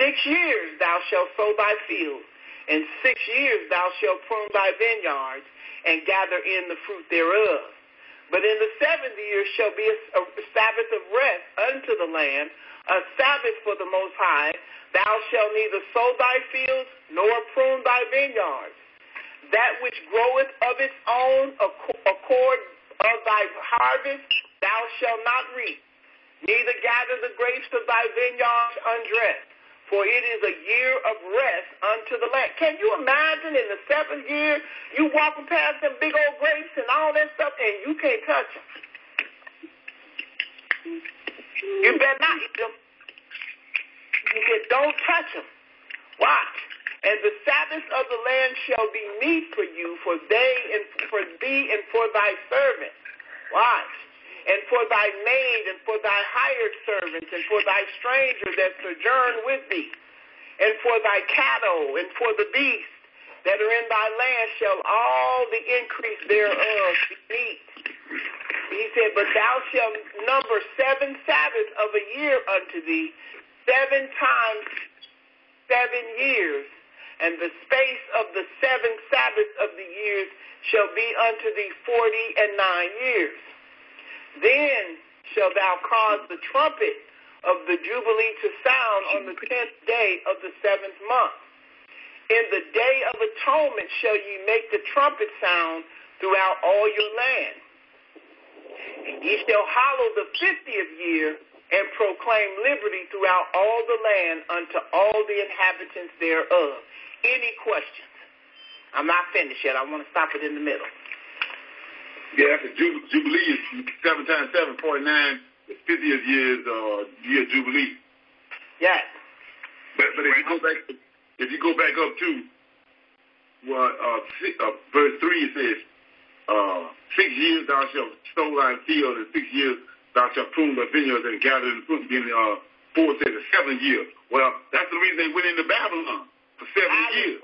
6 years thou shalt sow thy field, and 6 years thou shalt prune thy vineyards, and gather in the fruit thereof. But in the 7th year shall be a Sabbath of rest unto the land, a Sabbath for the Most High. Thou shalt neither sow thy fields, nor prune thy vineyards. That which groweth of its own accord of thy harvest, thou shalt not reap, neither gather the grapes of thy vineyards undressed, for it is a year of rest unto the land. Can you imagine in the 7th year, you walking past them big old grapes and all that stuff, and you can't touch them? You better not eat them. Don't touch them. Watch. And the Sabbath of the land shall be meat for you, for thee and for thy servant. Watch. And for thy maid, and for thy hired servants, and for thy stranger that sojourn with thee, and for thy cattle, and for the beasts that are in thy land shall all the increase thereof be meat. He said, But thou shalt number 7 Sabbaths of a year unto thee, 7 times 7 years, and the space of the 7 Sabbaths of the years shall be unto thee 49 years. Then shalt thou cause the trumpet of the Jubilee to sound on the 10th day of the 7th month. In the day of atonement shall ye make the trumpet sound throughout all your land. And ye shall hallow the 50th year, and proclaim liberty throughout all the land unto all the inhabitants thereof. Any questions? I'm not finished yet. I want to stop it in the middle. Yeah, the Jubilee is 7 times 7, 49. The 50th year is year Jubilee. Yes. But if you go back up to verse 3, it says, 6 years thou shalt sow thy field, and 6 years thou shalt prune thy vineyards and gather in the fruit. Then 4 says the 7th year. Well, that's the reason they went into Babylon for 7 years.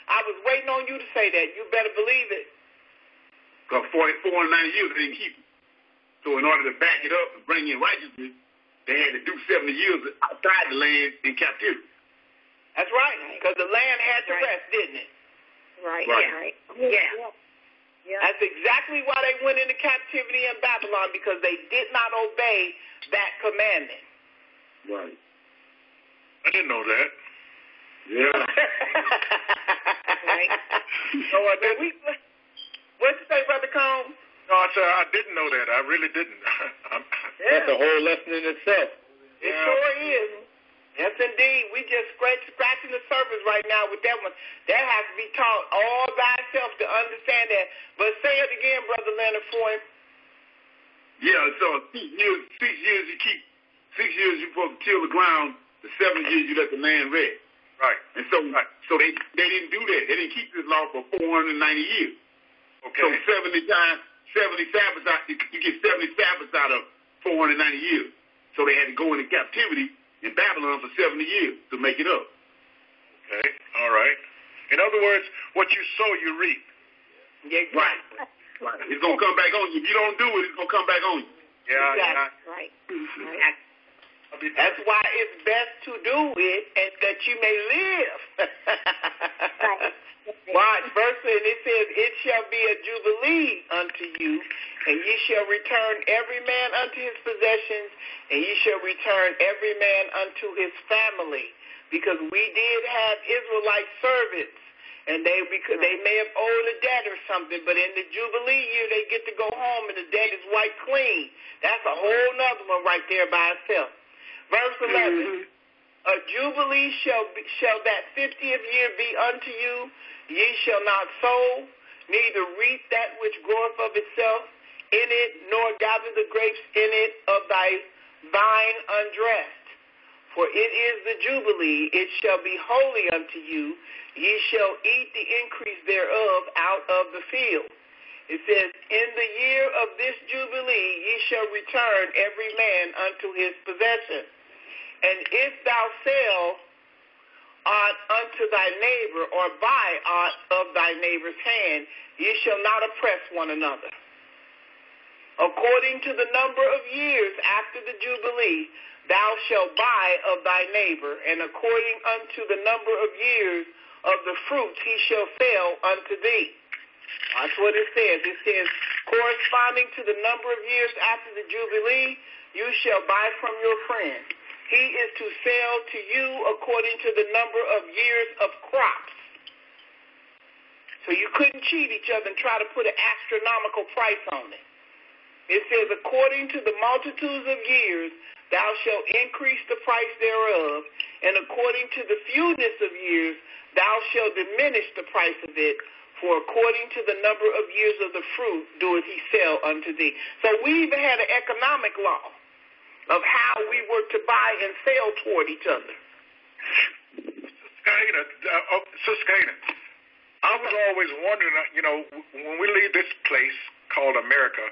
I was waiting on you to say that. You better believe it. Because 490 years they didn't keep it. So in order to back it up and bring in righteousness, they had to do 70 years outside the land in captivity. That's right, because the land had to rest, didn't it? Right. Yeah. That's exactly why they went into captivity in Babylon, because they did not obey that commandment. Right. I didn't know that. Yeah. Right. So what'd you say, Brother Combs? No, I said I didn't know that. I really didn't. That's a whole lesson in itself. It sure is. Yes, indeed. We just scratching the surface right now with that one. That has to be taught all by itself to understand that. But say it again, Brother Leonard, for him. Yeah, so 6 years you keep, 6 years you supposed to till the ground, the 7th year you let the land rest. Right. And so they didn't do that. They didn't keep this law for 490 years. Okay. So 70 Sabbaths out, you get 70 Sabbaths out of 490 years. So they had to go into captivity in Babylon for 70 years to make it up. Okay. All right. In other words, what you sow, you reap. Yeah, right. It's going to come back on you. If you don't do it, it's going to come back on you. Yeah, Right. That's why it's best to do it and that you may live. Watch, verse 10, it says, it shall be a jubilee unto you, and ye shall return every man unto his possessions, and ye shall return every man unto his family. Because we did have Israelite servants, and because they may have owed a debt or something, but in the Jubilee year they get to go home and the debt is wiped clean. That's a whole nother one right there by itself. Verse 11, a Jubilee shall that 50th year be unto you. Ye shall not sow, neither reap that which groweth of itself in it, nor gather the grapes in it of thy vine undressed. For it is the Jubilee, it shall be holy unto you. Ye shall eat the increase thereof out of the field. It says, in the year of this Jubilee ye shall return every man unto his possession. And if thou sell aught unto thy neighbor, or buy aught of thy neighbor's hand, ye shall not oppress one another. According to the number of years after the Jubilee, thou shalt buy of thy neighbor, and according unto the number of years of the fruits he shall sell unto thee. That's what it says. It says, corresponding to the number of years after the Jubilee, you shall buy from your friend. He is to sell to you according to the number of years of crops. So you couldn't cheat each other and try to put an astronomical price on it. It says, according to the multitudes of years, thou shalt increase the price thereof, and according to the fewness of years, thou shalt diminish the price of it, for according to the number of years of the fruit doeth he sell unto thee. So we even had an economic law of how we were to buy and sell toward each other. Sister Kaina, I was always wondering, when we leave this place called America,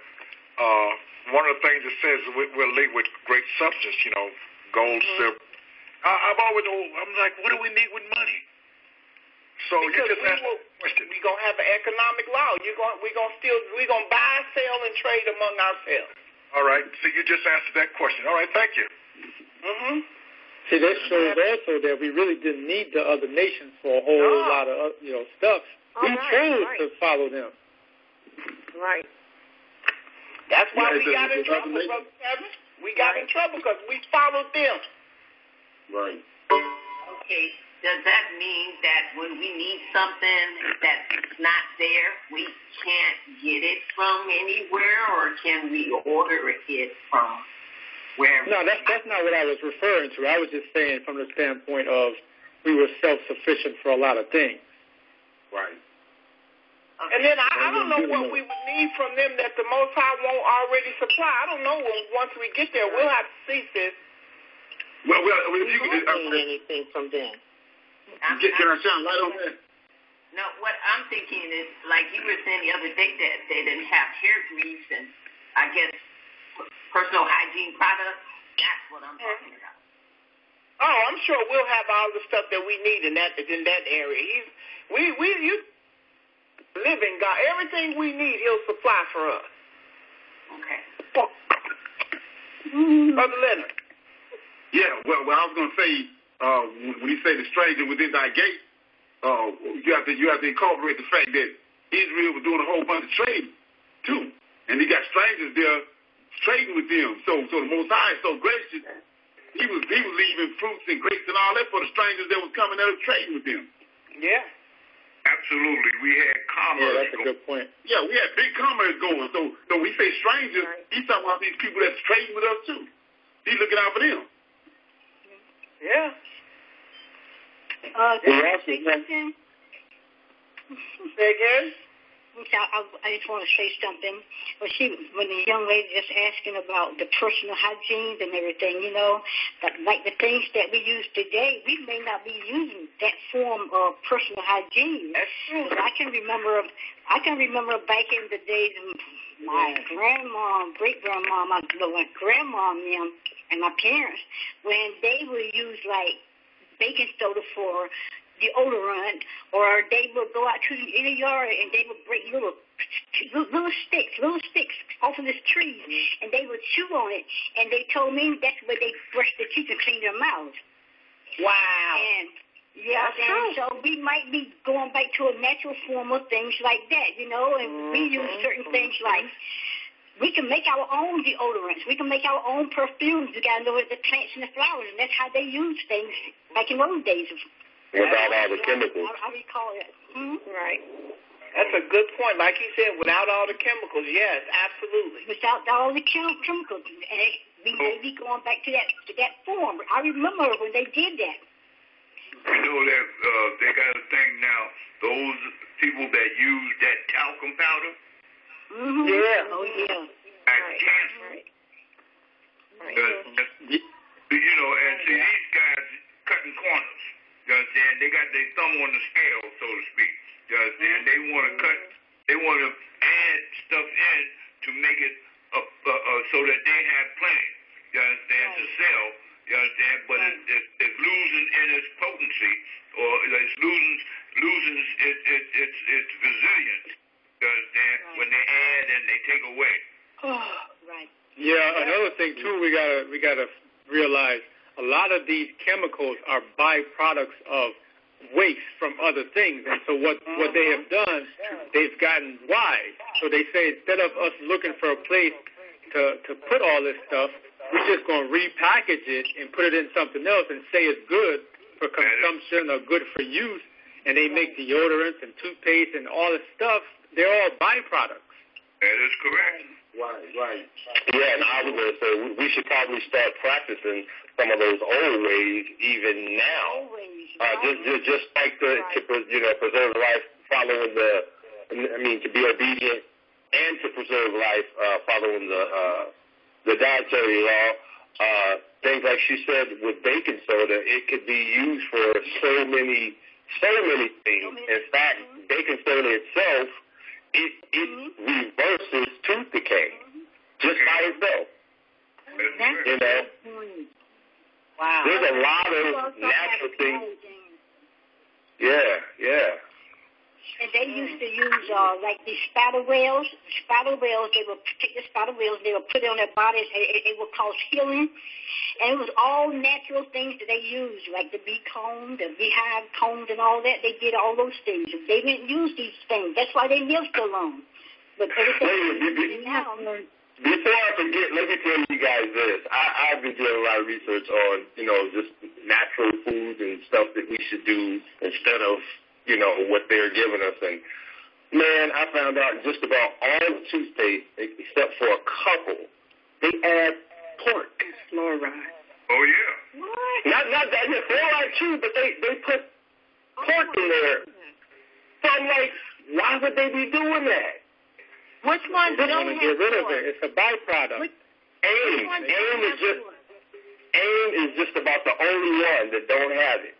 one of the things it says we'll leave with great substance, gold, silver. I'm like, what do we need with money? So because you just asked the question. We're going to have an economic law. We're going to buy, sell, and trade among ourselves. All right. So you just answered that question. All right. Thank you. See, that shows also that we really didn't need the other nations for a whole lot of stuff. We chose to follow them. Right. That's why we got in trouble, Brother Kevin. We got in trouble because we followed them. Right. Okay. Does that mean that when we need something that's not there, we can't get it from anywhere, or can we order it from wherever? No, that's not what I was referring to. I was just saying from the standpoint of we were self-sufficient for a lot of things. Right. And then I don't know what we would need from them that the Most High won't already supply. I don't know once we get there. We'll have to see, sis. Well, if you can anything from them. Can I shine light on that? No, what I'm thinking is, like you were saying the other day, that they didn't have hair grease and, I guess, personal hygiene products. That's what I'm talking about. Oh, I'm sure we'll have all the stuff that we need in that area. You living God, everything we need, He'll supply for us. Okay. Brother Leonard. Yeah. Well, I was going to say. When you say the stranger within thy gate, you have to incorporate the fact that Israel was doing a whole bunch of trading too, and he got strangers there trading with them. So the Most High is so gracious, he was leaving fruits and grapes and all that for the strangers that was coming there trading with them. Yeah, absolutely. We had commerce. Yeah, that's a good point. Yeah, we had big commerce going. So when we say strangers, he's talking about these people that's trading with us too. He's looking out for them. Yeah. Can I say something? Say again? I just want to say something. When the young lady just asking about the personal hygiene and everything, like the things that we use today, we may not be using that form of personal hygiene. That's true. I can remember back in the days, my grandma, great-grandma, my grandma and my parents, when they would use like baking soda for deodorant, or they will go out to the inner yard and they will break little sticks off of this tree, and they would chew on it. And they told me that's where they brush their teeth and clean their mouths. Wow. And so we might be going back to a natural form of things like that, and we use certain things like we can make our own deodorants. We can make our own perfumes. You got to know the plants and the flowers, and that's how they use things back in those days. Without all the chemicals. I recall it. Right. That's a good point. Like he said, without all the chemicals, yes, absolutely. Without all the chemicals, and we may be going back to that form. I remember when they did that. You know that they got a thing now, those people that use that talcum powder. Mm-hmm. Yeah. Oh, yeah. Cancer. Right. And see, these guys cutting corners. You understand? They got their thumb on the scale, so to speak. You understand? They want to they want to add stuff in to make it so that they have plenty. You understand? To sell. You understand? But it's losing in its potency, or it's losing its resilience. You understand? When they add and they take away. Right. Yeah, another thing too, we gotta realize a lot of these chemicals are byproducts of waste from other things, and so what they have done, they've gotten wise. So they say instead of us looking for a place to put all this stuff, we're just going to repackage it and put it in something else and say it's good for consumption or good for use. And they make deodorants and toothpaste and all this stuff. They're all byproducts. That is correct. Right. Yeah, and I was going to say we should probably start practicing some of those old ways even now. Just like to preserve life, following to be obedient and to preserve life, following the dietary law. Things like she said with baking soda, it could be used for so many things. In fact, baking soda itself, it reverses tooth decay just by itself. Wow. There's a lot of natural things. Yeah. And they used to use like these spider webs. They would take the spider webs, they would put it on their bodies, and it would cause healing. And it was all natural things that they used, like the bee comb, the beehive combs, and all that. They did all those things. They didn't use these things. That's why they lived so long. But everything now. Before I forget, let me tell you guys this. I've been doing a lot of research on, just natural foods and stuff that we should do instead of, what they're giving us. And, man, I found out just about all the toothpaste, except for a couple, they add pork. Fluoride. Oh, yeah. What? Not that, fluoride too, but they put pork in there. So I'm like, why would they be doing that? Which ones don't have get rid of it. It's a byproduct. AIM is just about the only one that don't have it.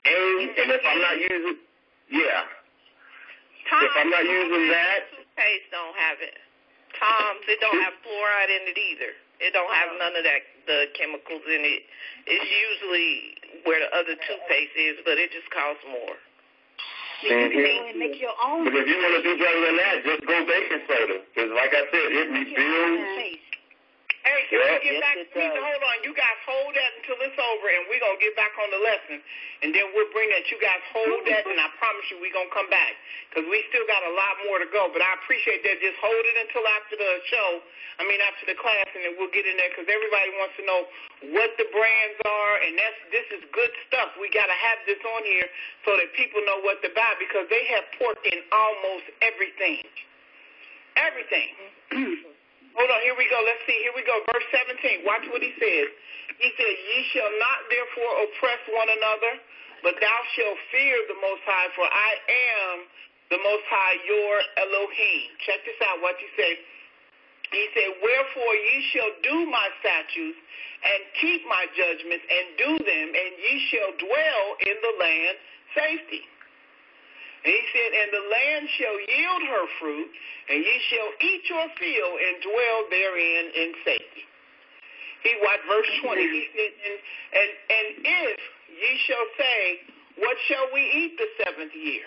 AIM, and if I'm not using, if I'm not using that, toothpaste don't have it. Tom's, it don't have fluoride in it either. It don't have none of the chemicals in it. It's usually where the other toothpaste is, but it just costs more. Make your own. But if you want to do better than that, just go baking soda. Because like I said, it rebuilds. Hey, can we get back? Hold on. You guys hold that until it's over, and we're going to get back on the lesson. And then we'll bring that. You guys hold that, and I promise you we're going to come back. Because we still got a lot more to go. But I appreciate that. Just hold it until after the show. After the class, and then we'll get in there. Because everybody wants to know what the brands are. And this is good stuff. We got to have this on here so that people know what to buy. Because they have pork in almost everything. Everything. Hold on, here we go. Let's see. Here we go. Verse 17. Watch what he says. He says, ye shall not therefore oppress one another, but thou shalt fear the Most High, for I am the Most High, your Elohim. Check this out, what he said. He said, wherefore ye shall do my statutes and keep my judgments and do them, and ye shall dwell in the land safety. And he said, and the land shall yield her fruit, and ye shall eat your field and dwell therein in safety. He watched verse 20. He said, and if ye shall say, what shall we eat the 7th year?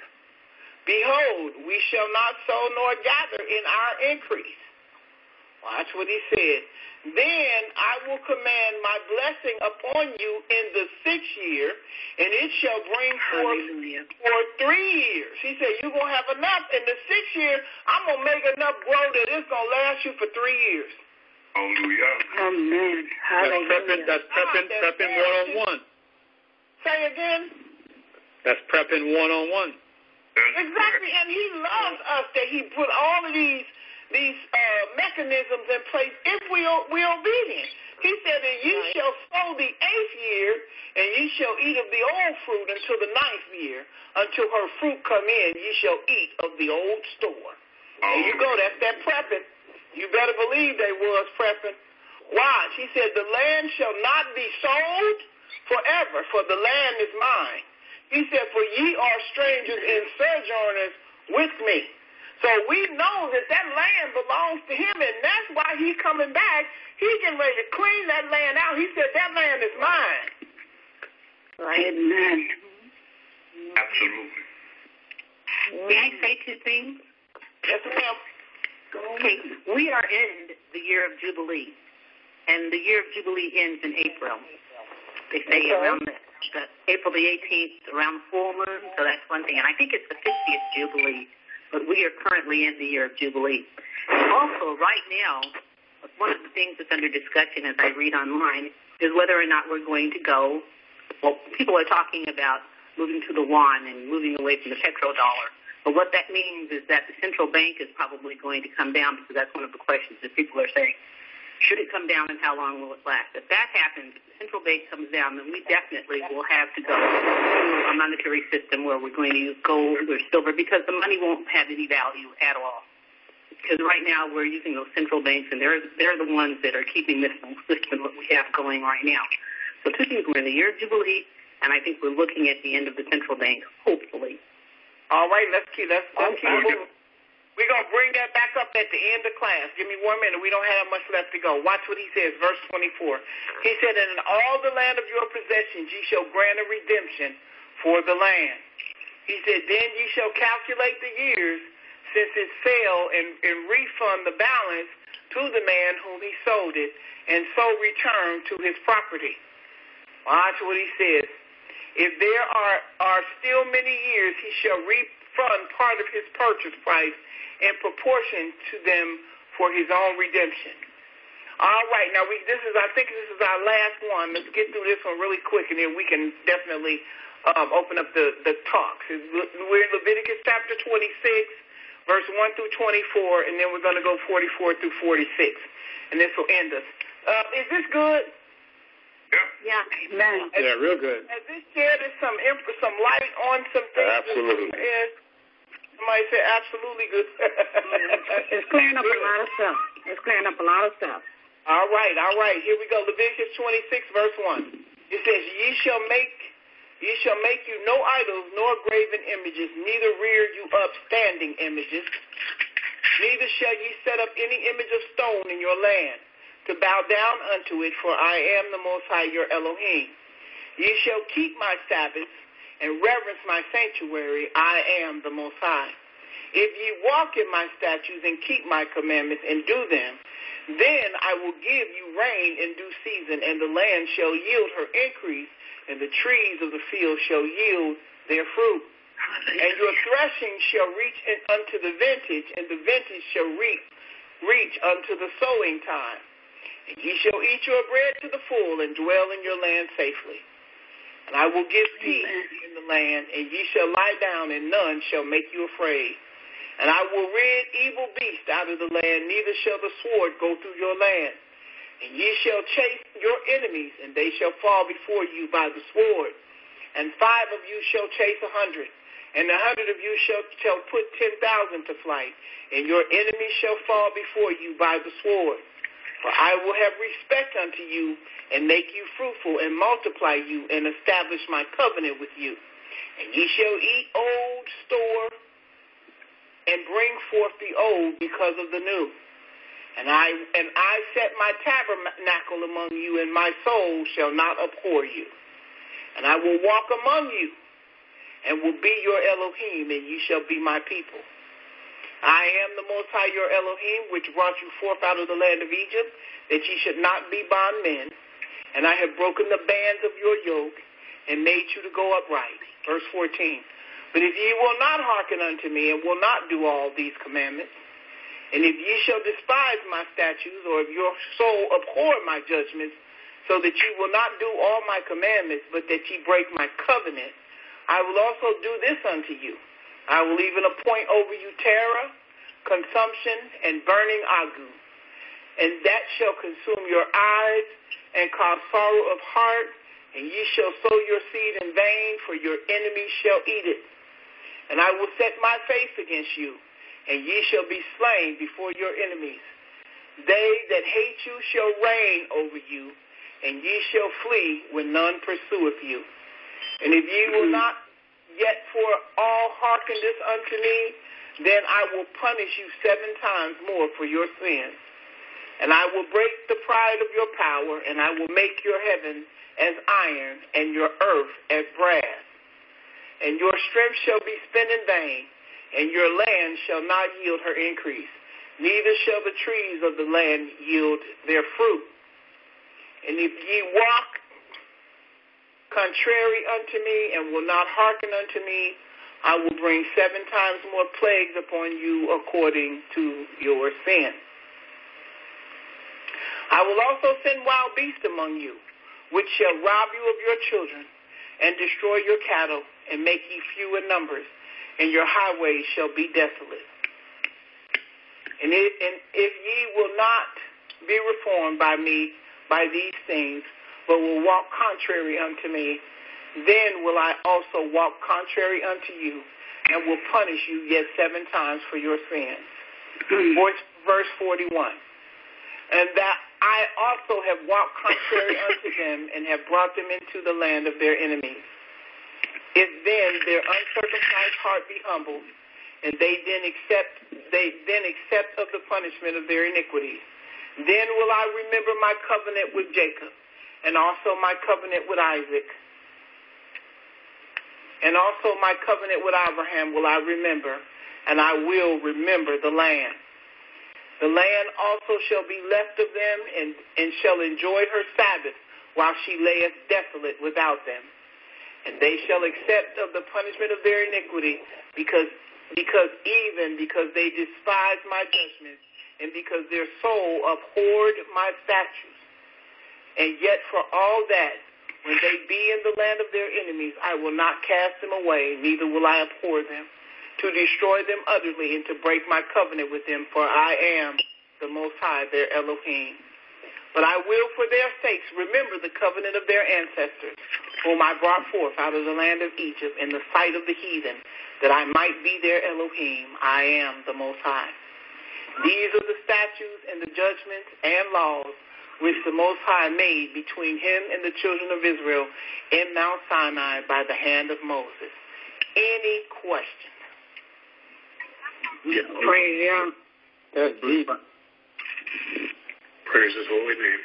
Behold, we shall not sow nor gather in our increase. Watch what he said. Then I will command my blessing upon you in the 6th year, and it shall bring forth for 3 years. He said, you're going to have enough. In the 6th year, I'm going to make enough grow that it's going to last you for 3 years. Hallelujah. Amen. That's prepping one-on-one. Say again? That's prepping one-on-one. Exactly, and he loves us that he put all of these mechanisms in place if we're obedient. He said that ye shall sow the 8th year, and ye shall eat of the old fruit until the 9th year. Until her fruit come in, ye shall eat of the old store. There you go. That's that prepping. You better believe they was prepping. Watch. He said, the land shall not be sold forever, for the land is mine. He said, for ye are strangers and sojourners with me. So we know that that land belongs to him, and that's why he's coming back. He's getting ready to clean that land out. He said, that land is mine. Right. Amen. Absolutely. May I say 2 things? Yes, ma'am. Okay, we are in the year of Jubilee, and the year of Jubilee ends in April. They say around the April the 18th, around the full moon, so that's one thing. And I think it's the 50th Jubilee, but we are currently in the year of Jubilee. Also, right now, one of the things that's under discussion as I read online is whether or not we're going to go, well, people are talking about moving to the yuan and moving away from the petrodollar. But what that means is that the central bank is probably going to come down, because that's one of the questions that people are saying. Should it come down, and how long will it last? If that happens, if the central bank comes down, then we definitely will have to go to a monetary system where we're going to use gold or silver, because the money won't have any value at all. Because right now we're using those central banks, and they're the ones that are keeping this system that we have going right now. So 2 things: we're in the year of Jubilee, and I think we're looking at the end of the central bank, hopefully. All right, let's keep moving. We're going to bring that back up at the end of class. Give me 1 minute. We don't have much left to go. Watch what he says, verse 24. He said, and in all the land of your possessions ye shall grant a redemption for the land. He said, then ye shall calculate the years since it fell, and refund the balance to the man whom he sold it, and so return to his property. Watch what he says. If there are still many years, he shall refund part of his purchase price in proportion to them for his own redemption. All right, now I think this is our last one. Let's get through this one really quick, and then we can definitely open up the talks. We're in Leviticus chapter 26, verse 1 through 24, and then we're going to go 44 through 46, and this will end us. Is this good? Yeah. Amen. Yeah, real good. Has this shed some light on some things? Absolutely. Somebody said absolutely good. It's clearing up a lot of stuff. All right. Here we go. Leviticus 26, verse 1. It says, Ye shall make you no idols, nor graven images, neither rear you up standing images. Neither shall ye set up any image of stone in your land, to bow down unto it, for I am the Most High your Elohim. Ye shall keep my Sabbaths, and reverence my sanctuary. I am the Most High. If ye walk in my statutes and keep my commandments and do them, then I will give you rain in due season, and the land shall yield her increase, and the trees of the field shall yield their fruit. And your threshing shall reach unto the vintage, and the vintage shall reach unto the sowing time. And ye shall eat your bread to the full, and dwell in your land safely. And I will give peace in the land, and ye shall lie down, and none shall make you afraid. And I will rid evil beasts out of the land, neither shall the sword go through your land. And ye shall chase your enemies, and they shall fall before you by the sword. And 5 of you shall chase 100, and 100 of you shall put 10,000 to flight, and your enemies shall fall before you by the sword. For I will have respect unto you, and make you fruitful, and multiply you, and establish my covenant with you. And ye shall eat old store, and bring forth the old because of the new. And I set my tabernacle among you, and my soul shall not abhor you. And I will walk among you, and will be your Elohim, and ye shall be my people. I am the Most High your Elohim, which brought you forth out of the land of Egypt, that ye should not be bondmen. And I have broken the bands of your yoke, and made you to go upright. Verse 14. But if ye will not hearken unto me, and will not do all these commandments, and if ye shall despise my statutes, or if your soul abhor my judgments, so that ye will not do all my commandments, but that ye break my covenant, I will also do this unto you. I will even appoint over you terror, consumption, and burning ague, and that shall consume your eyes, and cause sorrow of heart, and ye shall sow your seed in vain, for your enemies shall eat it. And I will set my face against you, and ye shall be slain before your enemies. They that hate you shall reign over you, and ye shall flee when none pursueth you. And if ye will not yet for all hearken this unto me, then I will punish you 7 times more for your sins. And I will break the pride of your power, and I will make your heaven as iron, and your earth as brass. And your strength shall be spent in vain, and your land shall not yield her increase, neither shall the trees of the land yield their fruit. And if ye walk contrary unto me, and will not hearken unto me, I will bring 7 times more plagues upon you according to your sin. I will also send wild beasts among you, which shall rob you of your children, and destroy your cattle, and make ye few in numbers, and your highways shall be desolate. And if ye will not be reformed by me by these things, but will walk contrary unto me, then will I also walk contrary unto you, and will punish you yet 7 times for your sins. Verse 41. And that I also have walked contrary unto them, and have brought them into the land of their enemies. If then their uncircumcised heart be humbled, and they then accept of the punishment of their iniquities, then will I remember my covenant with Jacob, and also my covenant with Isaac, and also my covenant with Abraham will I remember, and I will remember the land. The land also shall be left of them, and shall enjoy her Sabbath, while she layeth desolate without them. And they shall accept of the punishment of their iniquity, because they despise my judgments, and because their soul abhorred my statutes. And yet for all that, when they be in the land of their enemies, I will not cast them away, neither will I abhor them, to destroy them utterly, and to break my covenant with them, for I am the Most High, their Elohim. But I will, for their sakes, remember the covenant of their ancestors, whom I brought forth out of the land of Egypt in the sight of the heathen, that I might be their Elohim. I am the Most High. These are the statutes and the judgments and laws which the Most High made between him and the children of Israel in Mount Sinai by the hand of Moses. Any questions? Yeah. Praise Him. That's deep. Praise His holy name.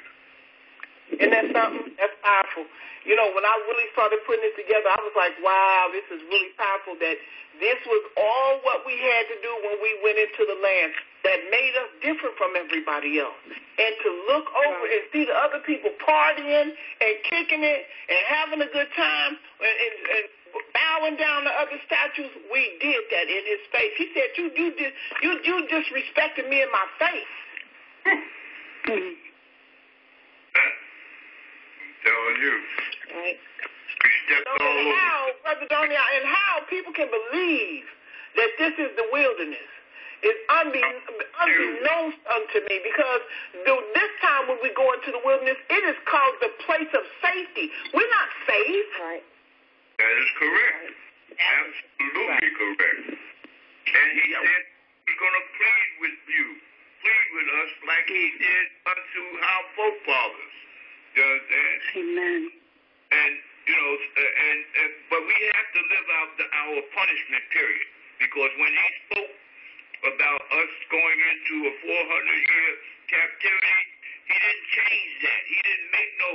Isn't that something? That's powerful. You know, when I really started putting it together, I was like, wow, this is really powerful, that this was all what we had to do when we went into the land that made us different from everybody else. And to look over and see the other people partying and kicking it and having a good time and bowing down to other statues, we did that in his face. He said, you disrespected me in my face. I'm telling you. Right. Brother Donia, and how people can believe that this is the wilderness is unbeknownst unto me, because this time when we go into the wilderness, it is called the place of safety. We're not safe. Right. That is correct. Absolutely correct. And he said he's going to plead with you, plead with us like he did unto our forefathers. You understand? Amen. And, you know, but we have to live out our punishment period, because when he spoke about us going into a 400-year captivity, he didn't change that. He didn't make no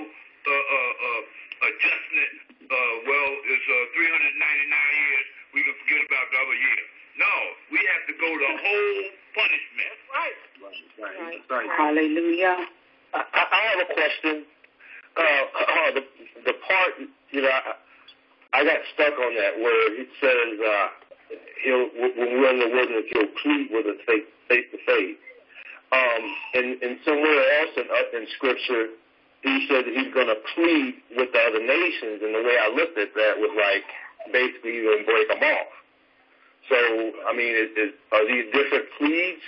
adjustment. It's 399 years. We can forget about the other year. No, we have to go the whole punishment. Right. Hallelujah. I have a question. The part, I got stuck on that where it says when we're in the wilderness, he'll plead with us face to face. And somewhere else in Scripture, he said that he's going to plead with the other nations, and the way I looked at that was like basically he's going to break them off. So, I mean, are these different pleads?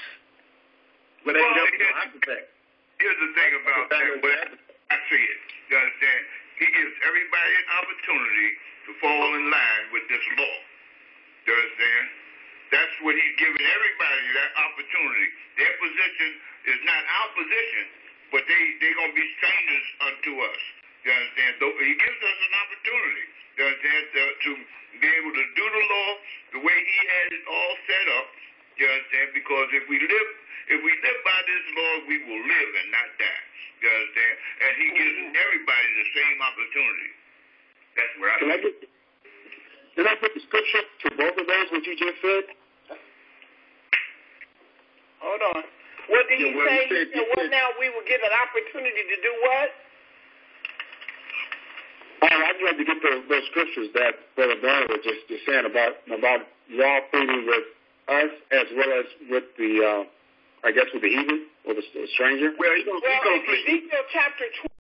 Here's the thing about that. I see it. You understand? He gives everybody an opportunity to fall in line with this law. You understand? That's what he's giving everybody, that opportunity. Their position is not our position, but they're going to be strangers unto us. You understand? He gives us an opportunity, you understand, to be able to do the law the way he had it all set up. You understand? Because if we live by this law, we will live and not die. You understand? And he gives everybody the same opportunity. That's where Did I put the scripture to both of those, what you just said? Hold on. What did he say? He said, what now? We will get an opportunity to do what? I'd like to get those scriptures that Brother Barry was just saying about law pleading with us as well as with the, with the heathen or the stranger. Well, in Ezekiel chapter 20.